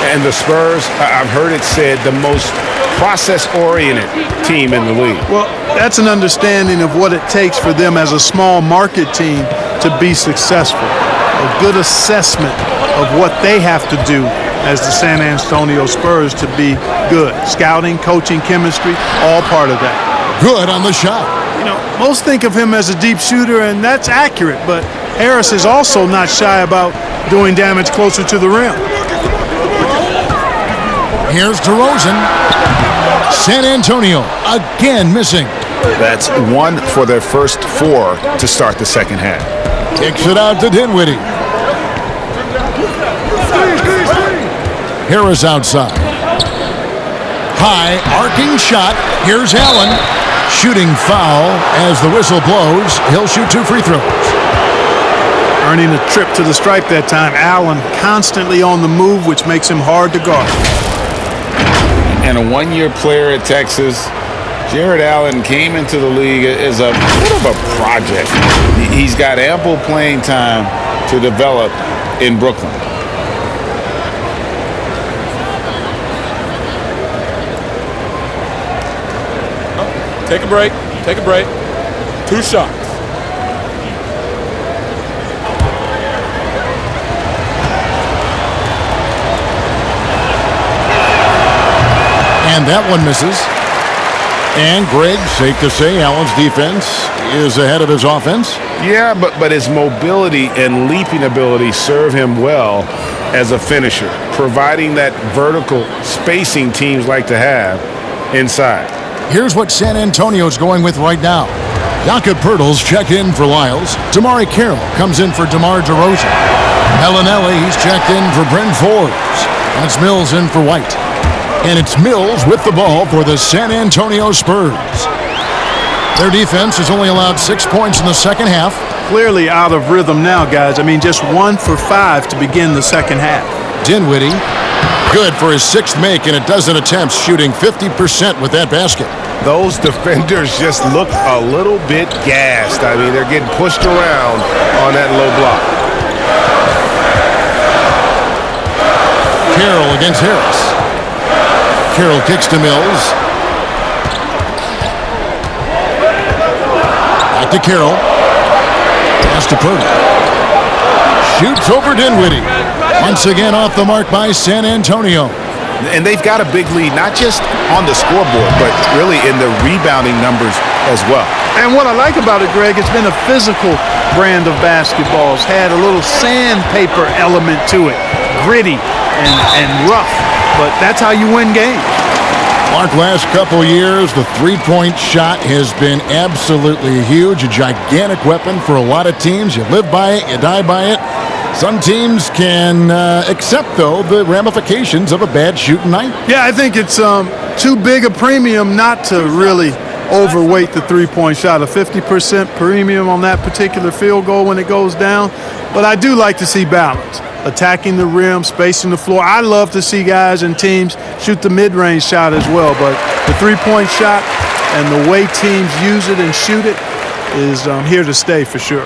And the Spurs, I've heard it said, the most process-oriented team in the league. Well, that's an understanding of what it takes for them as a small market team to be successful. A good assessment of what they have to do as the San Antonio Spurs to be good. Scouting, coaching, chemistry, all part of that. Good on the shot. You know, most think of him as a deep shooter, and that's accurate, but Harris is also not shy about doing damage closer to the rim. Here's DeRozan. San Antonio again missing. That's 1 for their first 4 to start the second half. Kicks it out to Dinwiddie. Harris outside. High, arcing shot. Here's Allen. Shooting foul as the whistle blows. He'll shoot 2 free throws. Earning a trip to the stripe that time. Allen constantly on the move, which makes him hard to guard. And a one-year player at Texas, Jared Allen came into the league as a bit of a project. He's got ample playing time to develop in Brooklyn. Take a break. Take a break. 2 shots. And that one misses. And Greg, safe to say, Allen's defense is ahead of his offense. Yeah, but his mobility and leaping ability serve him well as a finisher, providing that vertical spacing teams like to have inside. Here's what San Antonio's going with right now. Jakob Poeltl's checked in for Lyles. Damari Carroll comes in for DeMar DeRozan. Bellinelli, he's checked in for Bryn Forbes. That's Mills in for White. And it's Mills with the ball for the San Antonio Spurs. Their defense has only allowed 6 points in the second half. Clearly out of rhythm now, guys. I mean, just 1 for 5 to begin the second half. Dinwiddie, good for his 6th make in a dozen attempts, shooting 50% with that basket. Those defenders just look a little bit gassed. I mean, they're getting pushed around on that low block. Carroll against Harris. Carroll kicks to Mills. Back to Carroll. Pass to Poeltl. Shoots over Dinwiddie. Once again off the mark by San Antonio. And they've got a big lead, not just on the scoreboard, but really in the rebounding numbers as well. And what I like about it, Greg, it's been a physical brand of basketball. It's had a little sandpaper element to it. Gritty and rough. But that's how you win games. Mark, last couple years, the three-point shot has been absolutely huge, a gigantic weapon for a lot of teams. You live by it, you die by it. Some teams can accept, though, the ramifications of a bad shooting night. Yeah, I think it's too big a premium not to really overweight the three-point shot. A 50% premium on that particular field goal when it goes down. But I do like to see balance. Attacking the rim, spacing the floor. I love to see guys and teams shoot the mid-range shot as well. But the three-point shot and the way teams use it and shoot it is here to stay for sure.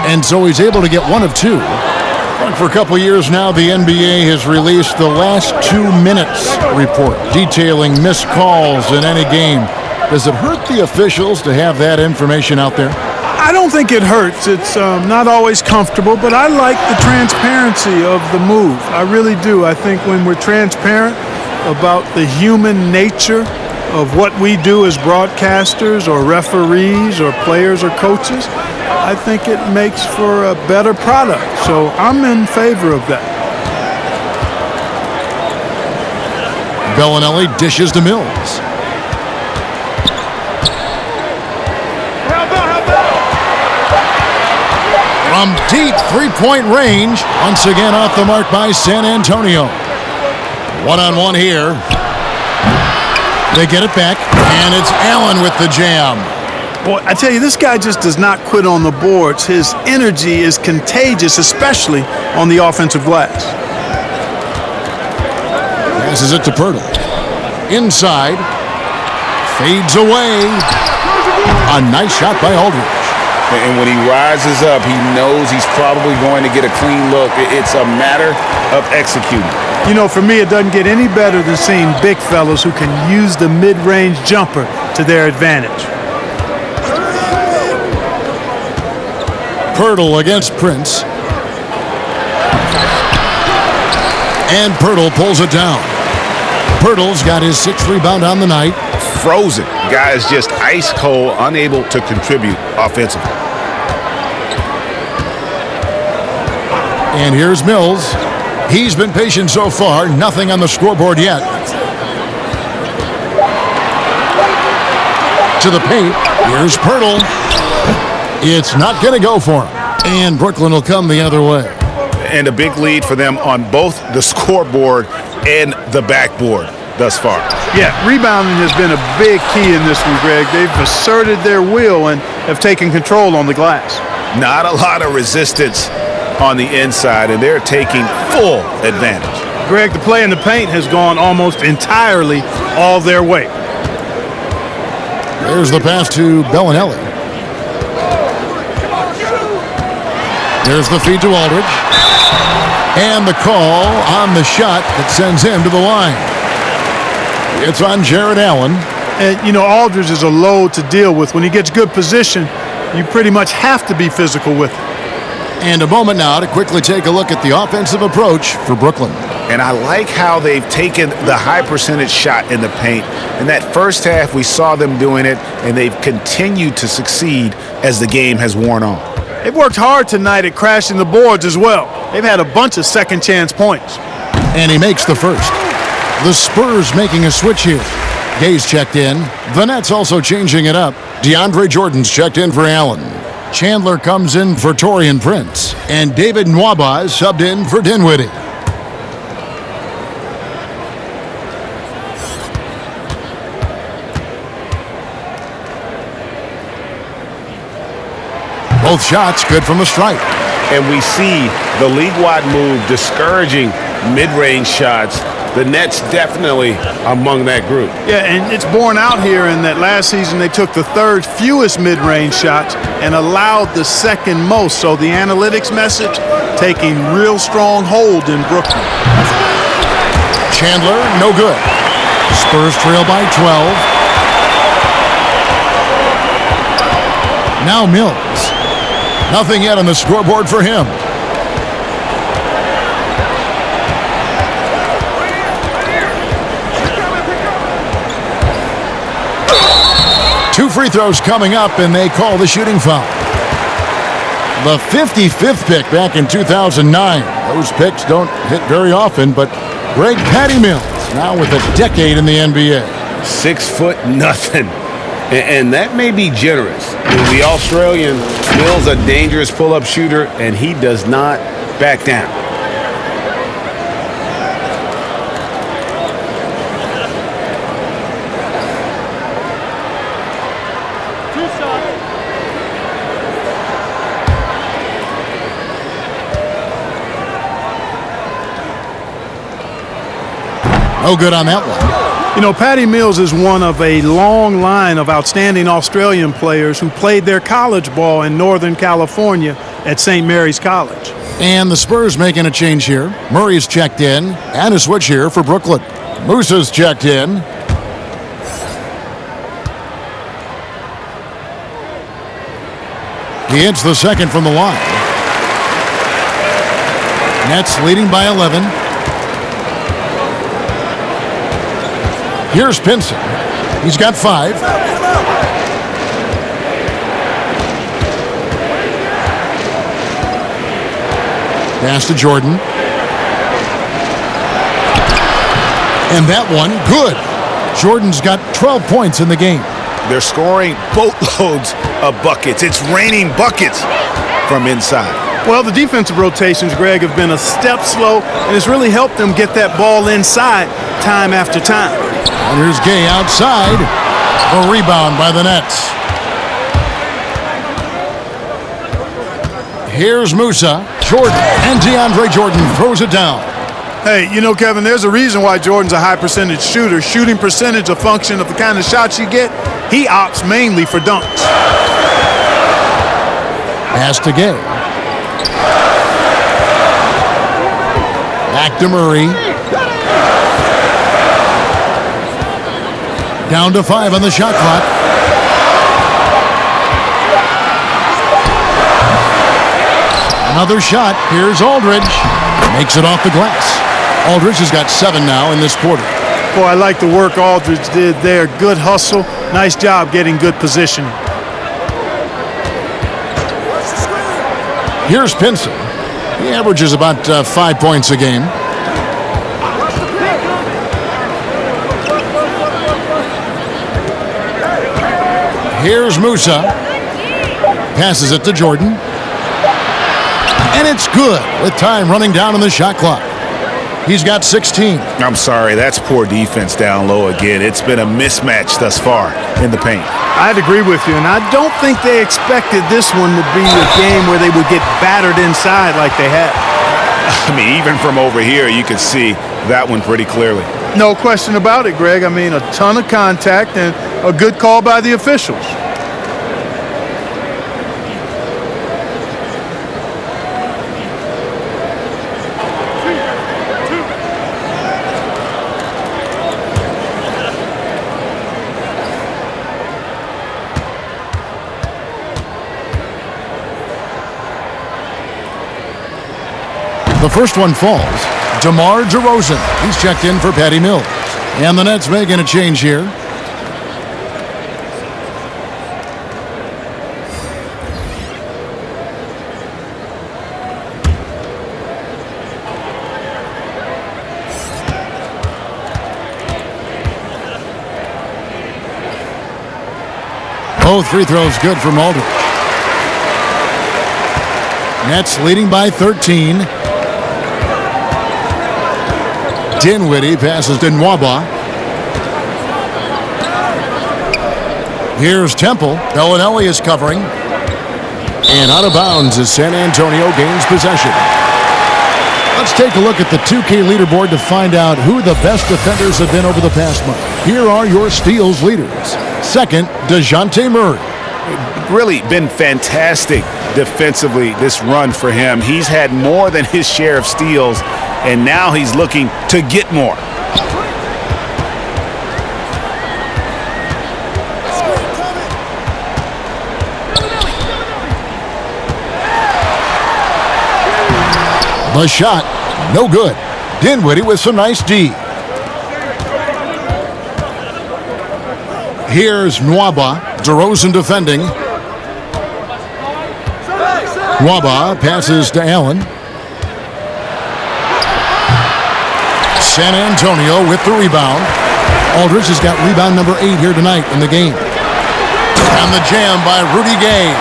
And so he's able to get one of two. For a couple years now, the NBA has released the last 2 minutes report detailing missed calls in any game. Does it hurt the officials to have that information out there? I don't think it hurts. It's not always comfortable, but I like the transparency of the move. I really do. I think when we're transparent about the human nature of what we do as broadcasters or referees or players or coaches, I think it makes for a better product. So I'm in favor of that. Bellinelli dishes to Mills. From deep three-point range, once again off the mark by San Antonio. One-on-one here. They get it back, and it's Allen with the jam. Boy, I tell you, this guy just does not quit on the boards. His energy is contagious, especially on the offensive glass. Passes it to Pirtle. Inside. Fades away. A nice shot by Aldridge. And when he rises up, he knows he's probably going to get a clean look. It's a matter of executing. You know, for me, it doesn't get any better than seeing big fellas who can use the mid-range jumper to their advantage. Pirtle against Prince. And Pirtle pulls it down. Pirtle's got his 6th rebound on the night. Frozen. Guy is just ice cold, unable to contribute offensively. And here's Mills. He's been patient so far. Nothing on the scoreboard yet. To the paint. Here's Pirtle. It's not going to go for him. And Brooklyn will come the other way. And a big lead for them on both the scoreboard and the backboard thus far. Yeah, rebounding has been a big key in this one, Greg. They've asserted their will and have taken control on the glass. Not a lot of resistance on the inside, and they're taking full advantage. Greg, the play in the paint has gone almost entirely all their way. There's the pass to Bellinelli. There's the feed to Aldridge. And the call on the shot that sends him to the line. It's on Jared Allen. And, you know, Aldridge is a load to deal with. When he gets good position, you pretty much have to be physical with him. And a moment now to quickly take a look at the offensive approach for Brooklyn. And I like how they've taken the high percentage shot in the paint. In that first half, we saw them doing it, and they've continued to succeed as the game has worn on. They've worked hard tonight at crashing the boards as well. They've had a bunch of second chance points. And he makes the first. The Spurs making a switch here. Gay's checked in. The Nets also changing it up. DeAndre Jordan's checked in for Allen. Chandler comes in for Taurean Prince. And David Nwaba is subbed in for Dinwiddie. Both shots good from the stripe. And we see the league-wide move discouraging mid-range shots. The Nets definitely among that group. Yeah, and it's borne out here in that last season they took the 3rd fewest mid-range shots and allowed the 2nd most. So the analytics message taking real strong hold in Brooklyn. Chandler, no good. Spurs trail by 12. Now Mills. Nothing yet on the scoreboard for him. Two free throws coming up, and they call the shooting foul. The 55th pick back in 2009. Those picks don't hit very often, but Greg Patty Mills, now with a decade in the NBA. 6'0". And that may be generous. The Australian Mills, a dangerous pull-up shooter, and he does not back down. No good on that one. You know, Patty Mills is one of a long line of outstanding Australian players who played their college ball in Northern California at St. Mary's College. And the Spurs making a change here. Murray's checked in, and a switch here for Brooklyn. Musa's checked in. He hits the second from the line. Nets leading by 11. Here's Pinson. He's got 5. Pass to Jordan. And that one, good. Jordan's got 12 points in the game. They're scoring boatloads of buckets. It's raining buckets from inside. Well, the defensive rotations, Greg, have been a step slow, and it's really helped them get that ball inside time after time. And here's Gay outside. A rebound by the Nets. Here's Musa, Jordan, and DeAndre Jordan throws it down. Hey, you know, Kevin, there's a reason why Jordan's a high-percentage shooter. Shooting percentage a function of the kind of shots you get. He opts mainly for dunks. Pass to Gay. Back to Murray. Down to 5 on the shot clock. Another shot. Here's Aldridge. Makes it off the glass. Aldridge has got 7 now in this quarter. Boy, I like the work Aldridge did there. Good hustle. Nice job getting good positioning. Here's Pinson. He averages about 5 points a game. Here's Musa. Passes it to Jordan. And it's good with time running down on the shot clock. He's got 16. I'm sorry, that's poor defense down low again. It's been a mismatch thus far in the paint. I'd agree with you, and I don't think they expected this one to be a game where they would get battered inside like they had. I mean, even from over here, you can see that one pretty clearly. No question about it, Greg. I mean, a ton of contact and a good call by the officials. The first one falls. DeMar DeRozan. He's checked in for Patty Mills. And the Nets making a change here. Both free throws good from Aldridge. Nets leading by 13. Dinwiddie passes to Nwaba. Here's Temple. Bellinelli is covering. And out of bounds as San Antonio gains possession. Let's take a look at the 2K leaderboard to find out who the best defenders have been over the past month. Here are your steals leaders. Second, DeJounte Murray. Really been fantastic defensively this run for him. He's had more than his share of steals, and now he's looking to get more. The shot, no good. Dinwiddie with some nice D. Here's Nwaba. DeRozan defending. Nwaba passes to Allen. San Antonio with the rebound. Aldridge has got rebound number 8 here tonight in the game. And the jam by Rudy Gay.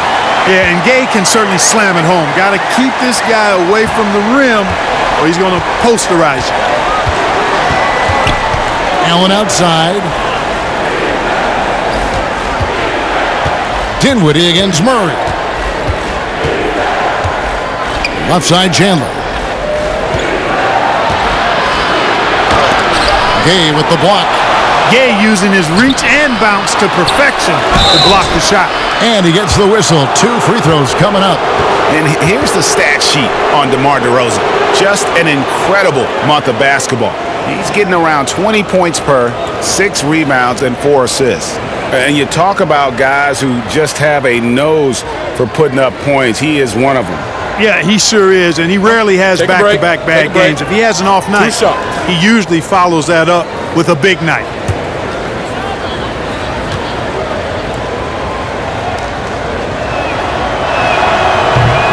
Yeah, and Gay can certainly slam it home. Got to keep this guy away from the rim or he's going to posterize you. Allen outside. Dinwiddie against Murray. Left side, Chandler. Gay with the block. Gay using his reach and bounce to perfection to block the shot. And he gets the whistle. 2 free throws coming up. And here's the stat sheet on DeMar DeRozan. Just an incredible month of basketball. He's getting around 20 points per, 6 rebounds, and 4 assists. And you talk about guys who just have a nose for putting up points. He is one of them. Yeah, he sure is, and he rarely has back-to-back bad games. If he has an off night, he usually follows that up with a big night.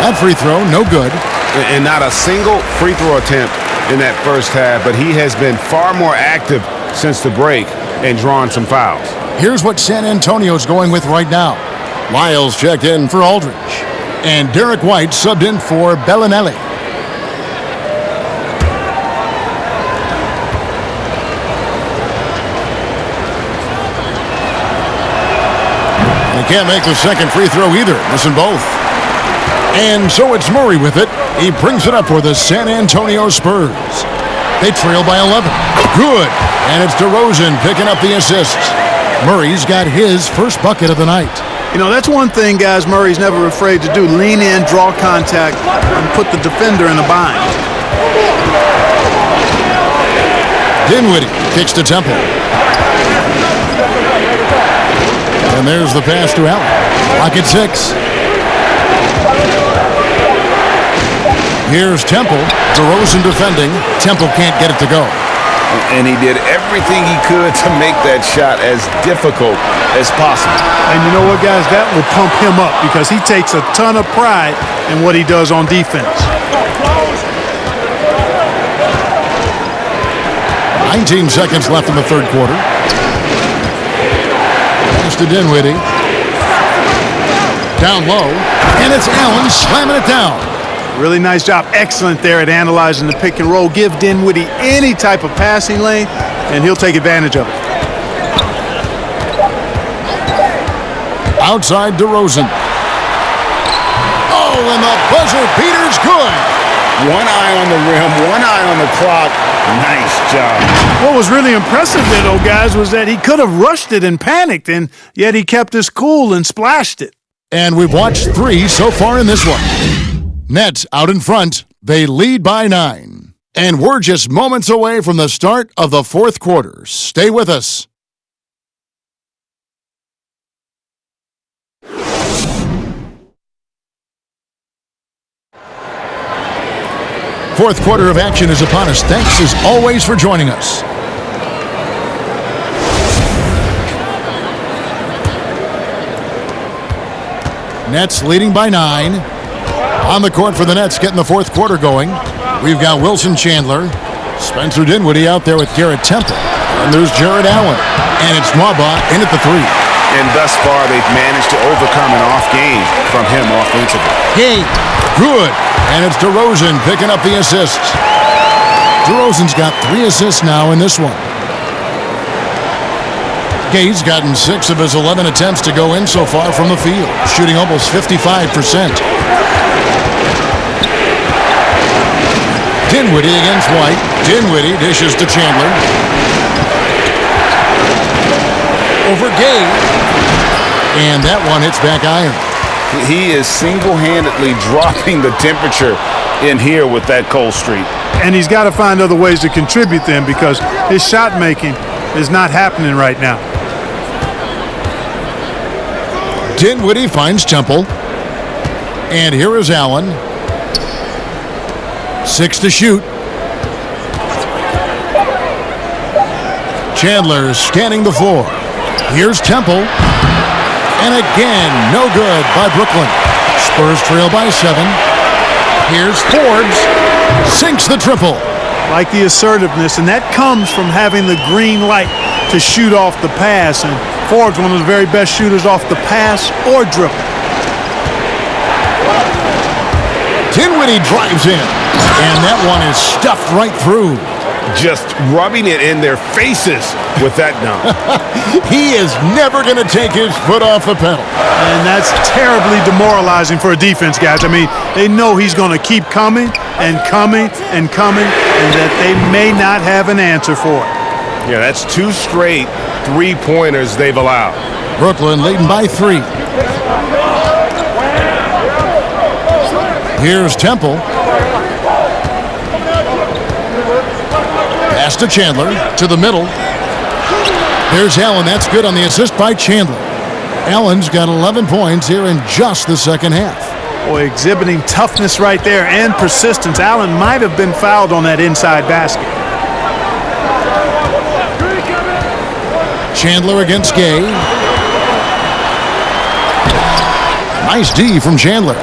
That free throw, no good. And not a single free throw attempt in that first half, but he has been far more active since the break and drawn some fouls. Here's what San Antonio's going with right now. Lyles checked in for Aldridge. And Derek White subbed in for Bellinelli. And he can't make the second free throw either, missing both. And so it's Murray with it. He brings it up for the San Antonio Spurs. They trail by 11. Good. And it's DeRozan picking up the assists. Murray's got his first bucket of the night. You know, that's one thing, guys, Murray's never afraid to do. Lean in, draw contact, and put the defender in a bind. Dinwiddie kicks to Temple. And there's the pass to Allen. Clock at 6. Here's Temple. DeRozan defending. Temple can't get it to go. And he did everything he could to make that shot as difficult as possible. And you know what, guys? That will pump him up because he takes a ton of pride in what he does on defense. 19 seconds left in the third quarter. Pass to Dinwiddie. Down low. And it's Allen slamming it down. Really nice job. Excellent there at analyzing the pick and roll. Give Dinwiddie any type of passing lane, and he'll take advantage of it. Outside DeRozan. Oh, and the buzzer beater's good. One eye on the rim, one eye on the clock. Nice job. What was really impressive there, though, guys, was that he could have rushed it and panicked, and yet he kept his cool and splashed it. And we've watched 3 so far in this one. Nets out in front. They lead by 9. And we're just moments away from the start of the fourth quarter. Stay with us. Fourth quarter of action is upon us. Thanks as always for joining us. Nets leading by 9. On the court for the Nets, getting the fourth quarter going. We've got Wilson Chandler, Spencer Dinwiddie out there with Garrett Temple. And there's Jared Allen. And it's Nwaba in at the 3. And thus far, they've managed to overcome an off game from him offensively. Game. Good. And it's DeRozan picking up the assists. DeRozan's got 3 assists now in this one. Gay's gotten 6 of his 11 attempts to go in so far from the field, shooting almost 55%. Dinwiddie against White. Dinwiddie dishes to Chandler. Over Gay. And that one hits back iron. He is single-handedly dropping the temperature in here with that cold streak. And he's got to find other ways to contribute then because his shot making is not happening right now. Dinwiddie finds Temple. And here is Allen. 6 to shoot. Chandler scanning the floor. Here's Temple. And again, no good by Brooklyn. Spurs trail by 7. Here's Forbes. Sinks the triple. Like the assertiveness, and that comes from having the green light to shoot off the pass. And Forbes, one of the very best shooters off the pass or dribble. Dinwiddie drives in. And that one is stuffed right through. Just rubbing it in their faces with that dunk. He is never going to take his foot off the pedal. And that's terribly demoralizing for a defense, guys. I mean, they know he's going to keep coming and coming and coming, and that they may not have an answer for it. Yeah, that's 2 straight 3-pointers they've allowed. Brooklyn leading by 3. Here's Temple. Pass to Chandler, to the middle. There's Allen. That's good on the assist by Chandler. Allen's got 11 points here in just the second half. Boy, exhibiting toughness right there and persistence. Allen might have been fouled on that inside basket. Chandler against Gay. Nice D from Chandler.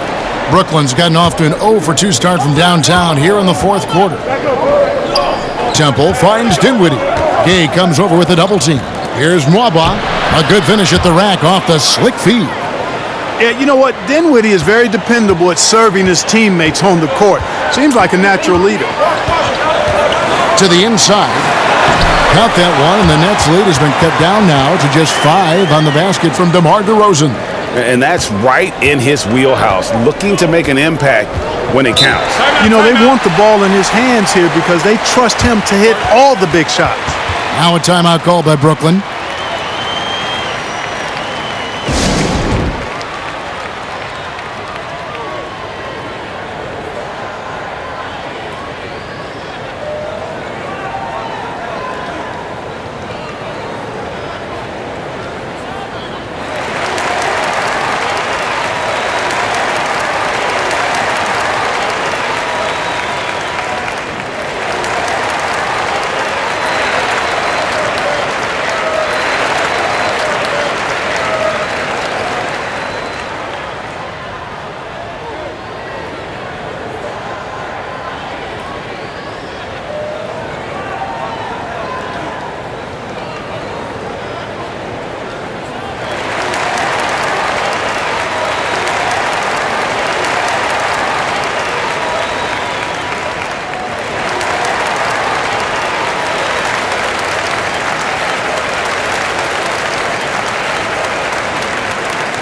Brooklyn's gotten off to an 0 for 2 start from downtown here in the fourth quarter. Temple finds Dinwiddie. Gay comes over with a double team. Here's Mwaba. A good finish at the rack off the slick feed. Yeah, you know what? Dinwiddie is very dependable at serving his teammates on the court. Seems like a natural leader. To the inside. Count that one, and the Nets lead has been cut down now to just 5 on the basket from DeRozan. And that's right in his wheelhouse, looking to make an impact when it counts. You know, they want the ball in his hands here because they trust him to hit all the big shots. Now a timeout called by Brooklyn.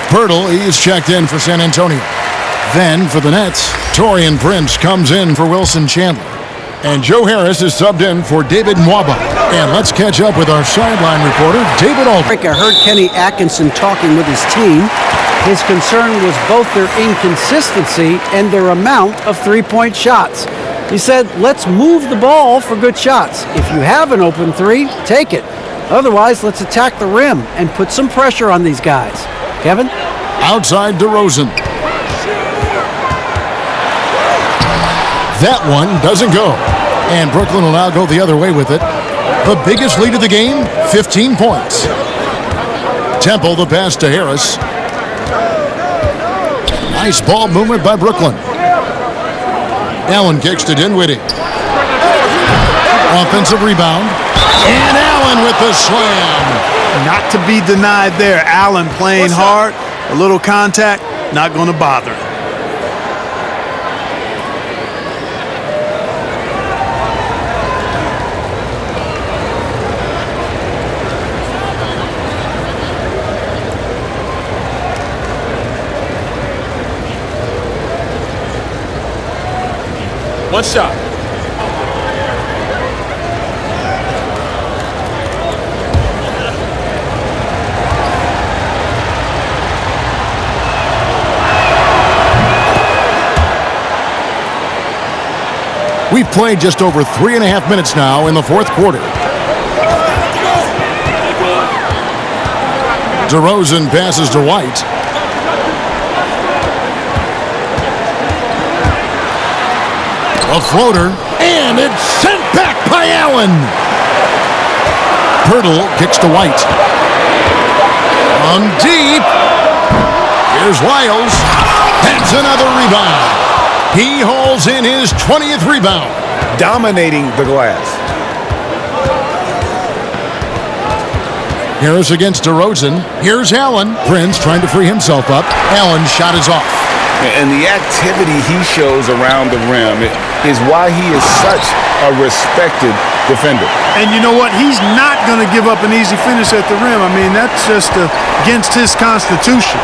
Pirtle, he's checked in for San Antonio. Then for the Nets, Taurean Prince comes in for Wilson Chandler. And Joe Harris is subbed in for David Mwaba. And let's catch up with our sideline reporter, David Aldridge. I heard Kenny Atkinson talking with his team. His concern was both their inconsistency and their amount of three-point shots. He said, let's move the ball for good shots. If you have an open three, take it. Otherwise, let's attack the rim and put some pressure on these guys. Kevin? Outside DeRozan. That one doesn't go. And Brooklyn will now go the other way with it. The biggest lead of the game, 15 points. Temple, the pass to Harris. Nice ball movement by Brooklyn. Allen kicks to Dinwiddie. Offensive rebound. And Allen with the slam. Not to be denied there. Allen playing hard. A little contact, not going to bother him. One shot. We've played just over 3.5 minutes now in the fourth quarter. DeRozan passes to White. A floater, and it's sent back by Allen. Pirtle kicks to White. On deep. Here's Lyles. That's another rebound. He hauls in his 20th rebound. Dominating the glass. Harris against DeRozan. Here's Allen. Prince trying to free himself up. Allen's shot is off. And the activity he shows around the rim is why he is such a respected defender. And you know what? He's not going to give up an easy finish at the rim. I mean, that's just against his constitution.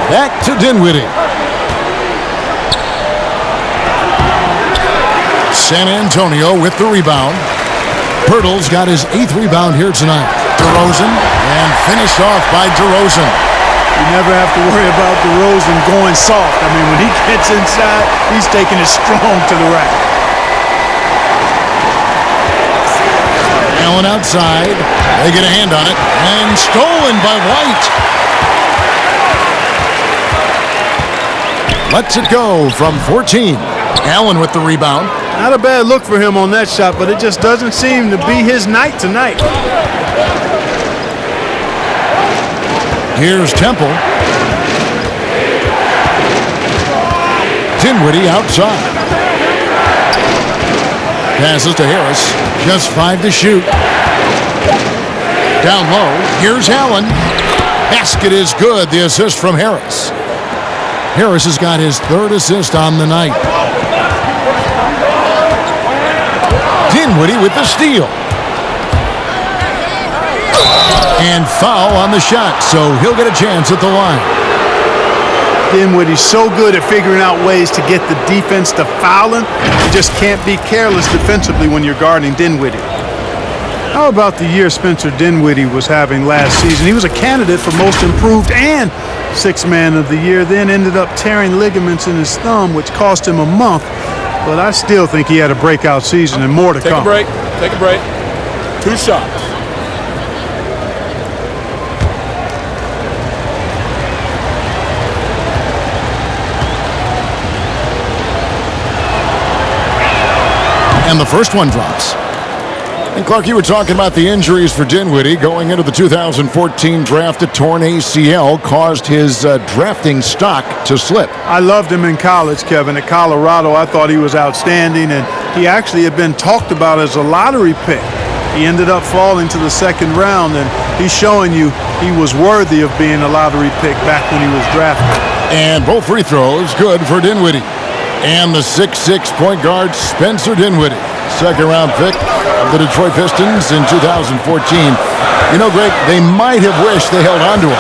Back to Dinwiddie. San Antonio with the rebound. Pirtle's got his 8th rebound here tonight. DeRozan, and finished off by DeRozan. You never have to worry about DeRozan going soft. I mean, when he gets inside, he's taking it strong to the rack. Allen outside. They get a hand on it. And stolen by White. Lets it go from 14. Allen with the rebound. Not a bad look for him on that shot, but it just doesn't seem to be his night tonight. Here's Temple. Dinwiddie outside. Passes to Harris. Just 5 to shoot. Down low. Here's Allen. Basket is good. The assist from Harris. Harris has got his 3rd assist on the night. Dinwiddie with the steal. And foul on the shot, so he'll get a chance at the line. Dinwiddie's so good at figuring out ways to get the defense to foul him. You just can't be careless defensively when you're guarding Dinwiddie. How about the year Spencer Dinwiddie was having last season? He was a candidate for most improved and 6th man of the year, then ended up tearing ligaments in his thumb, which cost him a month. But I still think he had a breakout season and more to come. Take a break. 2 shots. And the first one drops. And Clark, you were talking about the injuries for Dinwiddie going into the 2014 draft. A torn ACL caused his drafting stock to slip. I loved him in college, Kevin. At Colorado, I thought he was outstanding, and he actually had been talked about as a lottery pick. He ended up falling to the 2nd round, and he's showing you he was worthy of being a lottery pick back when he was drafted. And both free throws good for Dinwiddie. And the 6'6" point guard Spencer Dinwiddie, 2nd-round pick of the Detroit Pistons in 2014. You know, Greg, they might have wished they held on to him.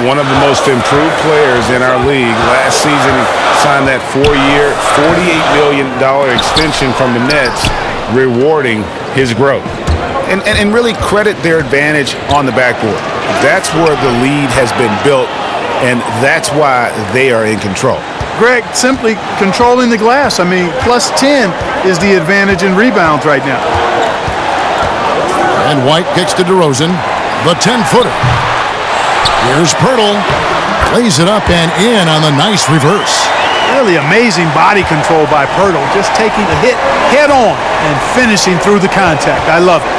One of the most improved players in our league. Last season, he signed that 4-year, $48 million extension from the Nets, rewarding his growth. And really credit their advantage on the backboard. That's where the lead has been built, and that's why they are in control. Greg, simply controlling the glass. I mean, plus 10 is the advantage in rebounds right now. And White kicks to DeRozan, the 10-footer. Here's Pirtle, lays it up and in on the nice reverse. Really amazing body control by Pirtle, just taking the hit head on and finishing through the contact. I love it.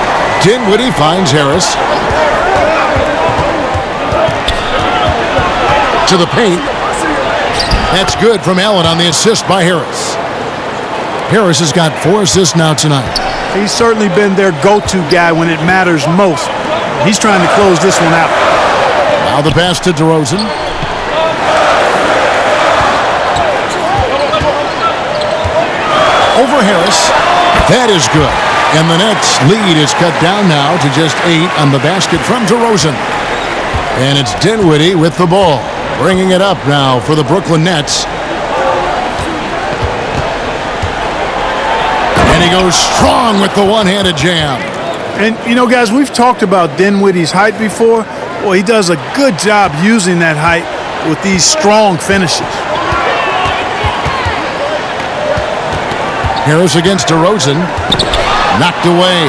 Dinwiddie finds Harris. To the paint. That's good from Allen on the assist by Harris. Harris has got 4 assists now tonight. He's certainly been their go-to guy when it matters most. He's trying to close this one out. Now the pass to DeRozan. Over Harris. That is good. And the Nets' lead is cut down now to just 8 on the basket from DeRozan. And it's Dinwiddie with the ball. Bringing it up now for the Brooklyn Nets. And he goes strong with the one-handed jam. And, you know, guys, we've talked about Dinwiddie's height before. Well, he does a good job using that height with these strong finishes. Harris against DeRozan. Knocked away.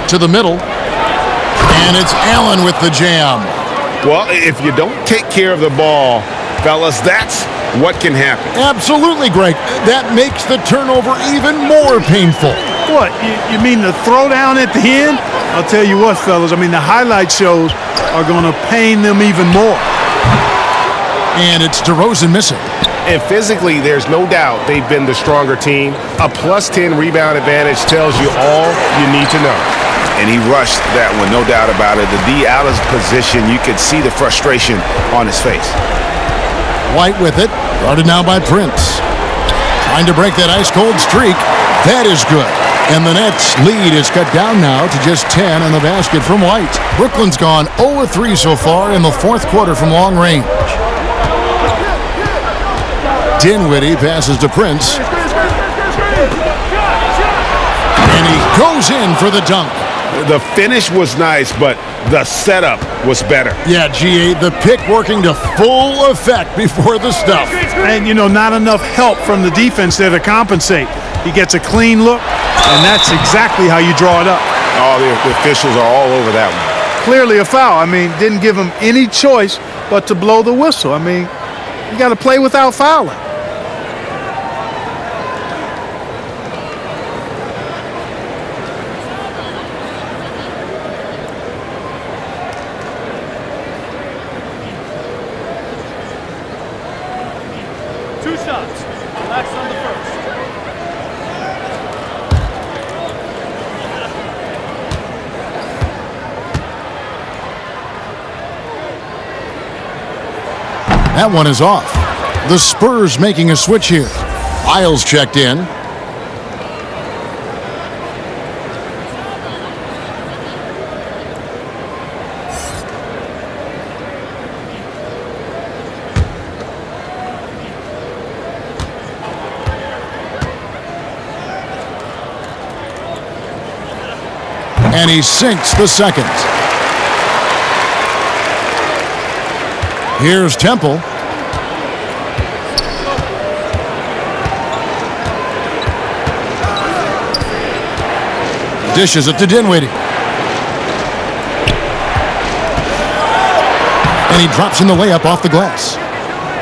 To the middle. And it's Allen with the jam. Well, if you don't take care of the ball, fellas, that's what can happen. Absolutely, Greg. That makes the turnover even more painful. What, you mean the throwdown at the end? I'll tell you what, fellas, I mean, the highlight shows are going to pain them even more. And it's DeRozan missing. And physically, there's no doubt they've been the stronger team. A plus 10 rebound advantage tells you all you need to know. And he rushed that one, no doubt about it. The D out of position, you could see the frustration on his face. White with it, guarded now by Prince. Trying to break that ice-cold streak. That is good. And the Nets' lead is cut down now to just 10 on the basket from White. Brooklyn's gone 0-3 so far in the 4th quarter from long range. Dinwiddie passes to Prince. And he goes in for the dunk. The finish was nice, but the setup was better. Yeah, GA, the pick working to full effect before the stuff. And, not enough help from the defense there to compensate. He gets a clean look, and that's exactly how you draw it up. Oh, the officials are all over that one. Clearly a foul. Didn't give him any choice but to blow the whistle. You got to play without fouling. Two shots. Relax on the first. That one is off. The Spurs making a switch here. Isles checked in. And he sinks the second. Here's Temple. Dishes it to Dinwiddie. And he drops in the layup off the glass.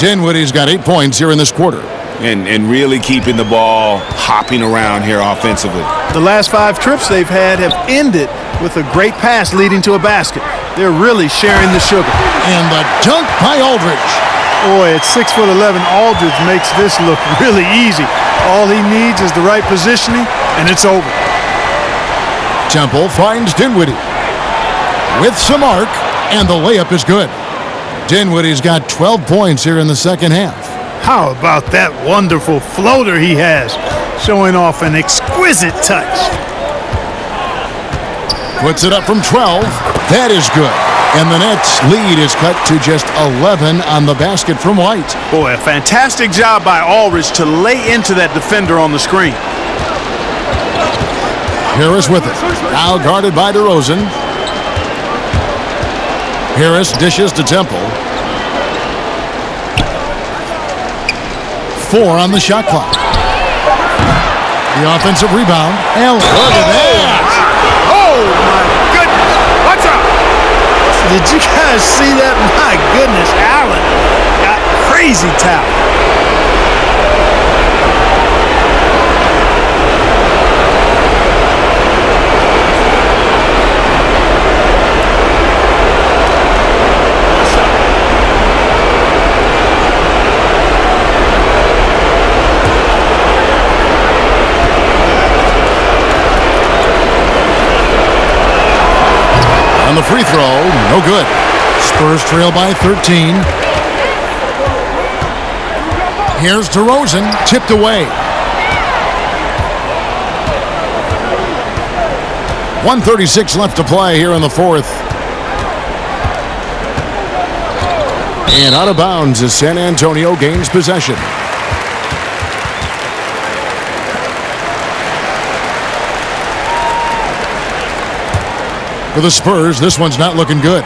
Dinwiddie's got 8 points here in this quarter. And really keeping the ball hopping around here offensively. The last 5 trips they've had have ended with a great pass leading to a basket. They're really sharing the sugar. And the dunk by Aldridge. Boy, at 6'11", Aldridge makes this look really easy. All he needs is the right positioning, and it's over. Temple finds Dinwiddie with some arc, and the layup is good. Dinwiddie's got 12 points here in the second half. How about that wonderful floater he has, showing off an exquisite touch. Puts it up from 12. That is good. And the Nets' lead is cut to just 11 on the basket from White. Boy, a fantastic job by Aldridge to lay into that defender on the screen. Harris with it. Now guarded by DeRozan. Harris dishes to Temple. 4 on the shot clock. The offensive rebound. And look at that. Oh, my goodness. Watch out. Did you guys see that? My goodness, Allen got crazy talent. On the free throw, no good. Spurs trail by 13. Here's DeRozan, tipped away. 1:36 left to play here in the fourth. And out of bounds as San Antonio gains possession. For the Spurs, this one's not looking good.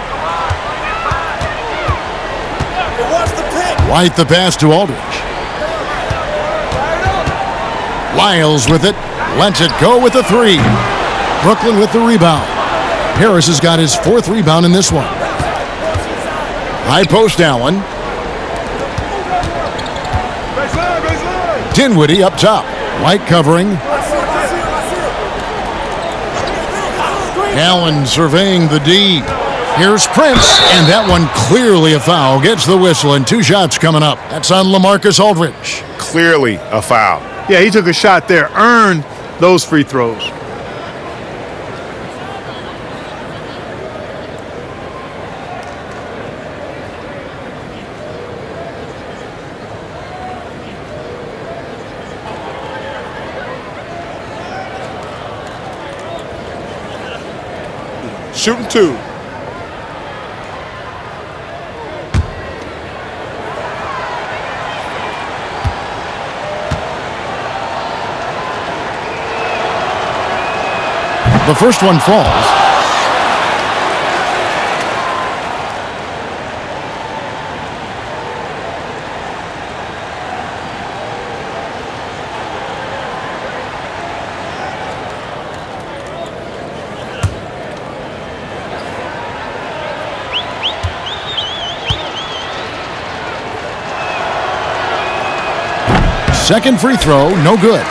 White the pass to Aldridge. Lyles with it. Lets it go with the 3. Brooklyn with the rebound. Harris has got his 4th rebound in this one. High post Allen. Dinwiddie up top. White covering. Allen surveying the D. Here's Prince, and that one clearly a foul. Gets the whistle, and 2 shots coming up. That's on LaMarcus Aldridge. Clearly a foul. Yeah, he took a shot there, earned those free throws. Shooting 2. The first one falls. Second free throw, no good.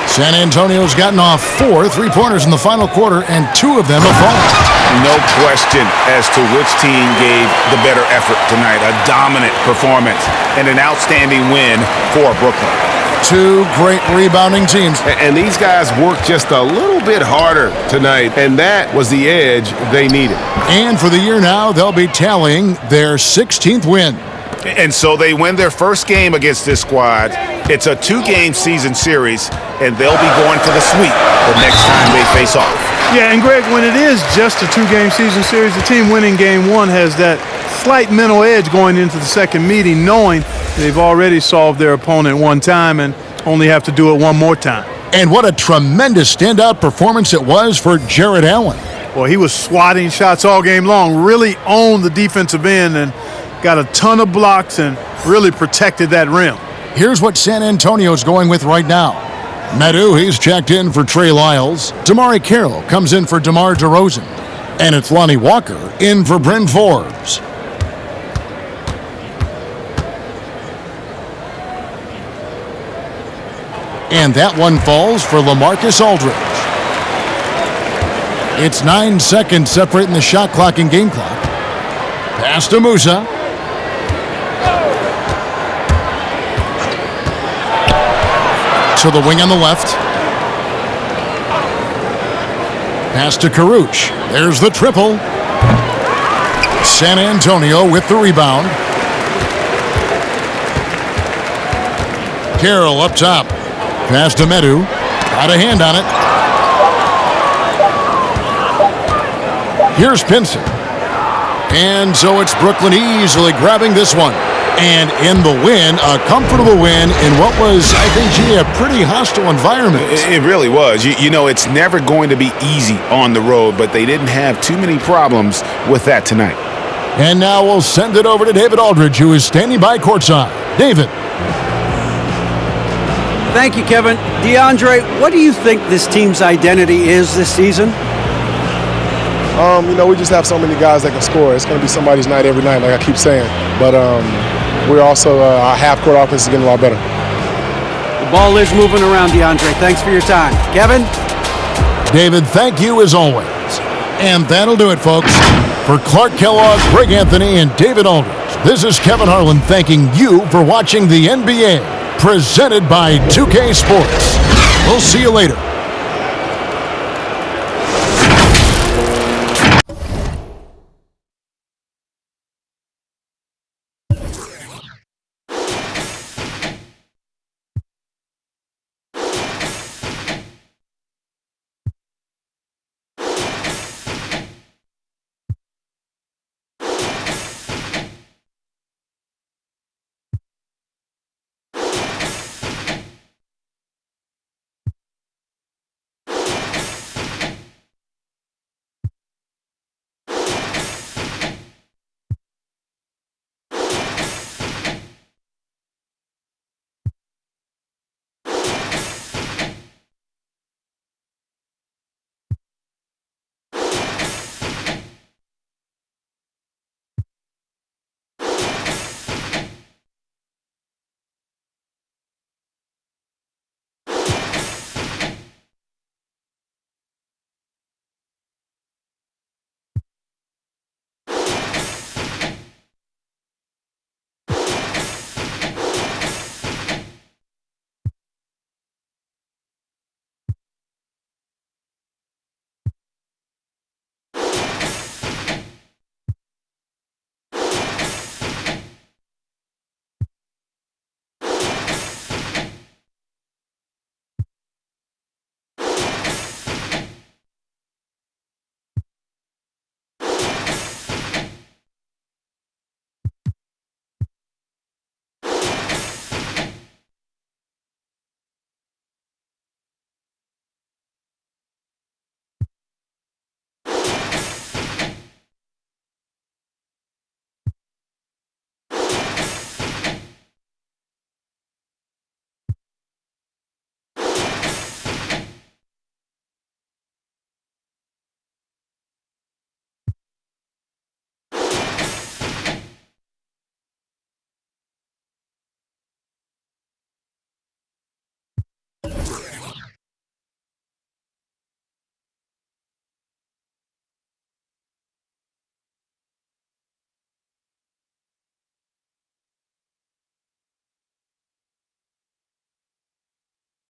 San Antonio's gotten off 4 3-pointers in the final quarter, and 2 of them have fallen. No question as to which team gave the better effort tonight. A dominant performance and an outstanding win for Brooklyn. 2 great rebounding teams. And these guys worked just a little bit harder tonight, and that was the edge they needed. And for the year now, they'll be tallying their 16th win. And so they win their first game against this squad. It's a 2-game season series, and they'll be going for the sweep the next time they face off. Yeah, and Greg, when it is just a 2-game season series, the team winning game 1 has that slight mental edge going into the second meeting, knowing they've already solved their opponent one time and only have to do it one more time. And what a tremendous standout performance it was for Jared Allen. Well, he was swatting shots all game long, really owned the defensive end and got a ton of blocks and really protected that rim. Here's what San Antonio's going with right now. Medu, he's checked in for Trey Lyles. Damari Carroll comes in for DeMar DeRozan. And it's Lonnie Walker in for Bryn Forbes. And that one falls for LaMarcus Aldridge. It's 9 seconds separating the shot clock and game clock. Pass to Musa. To the wing on the left. Pass to Karuch. There's the triple. San Antonio with the rebound. Carroll up top. Pass to Medu. Got a hand on it. Here's Pinson. And so it's Brooklyn easily grabbing this one. And in the win, a comfortable win in what was, I think, a pretty hostile environment. It really was. You know, it's never going to be easy on the road, but they didn't have too many problems with that tonight. And now we'll send it over to David Aldridge, who is standing by courtside. David. Thank you, Kevin. DeAndre, what do you think this team's identity is this season? You know, we just have so many guys that can score. It's going to be somebody's night every night, like I keep saying. But we're also, our half-court offense is getting a lot better. The ball is moving around, DeAndre. Thanks for your time. Kevin? David, thank you as always. And that'll do it, folks. For Clark Kellogg, Greg Anthony, and David Aldridge, this is Kevin Harlan thanking you for watching the NBA, presented by 2K Sports. We'll see you later.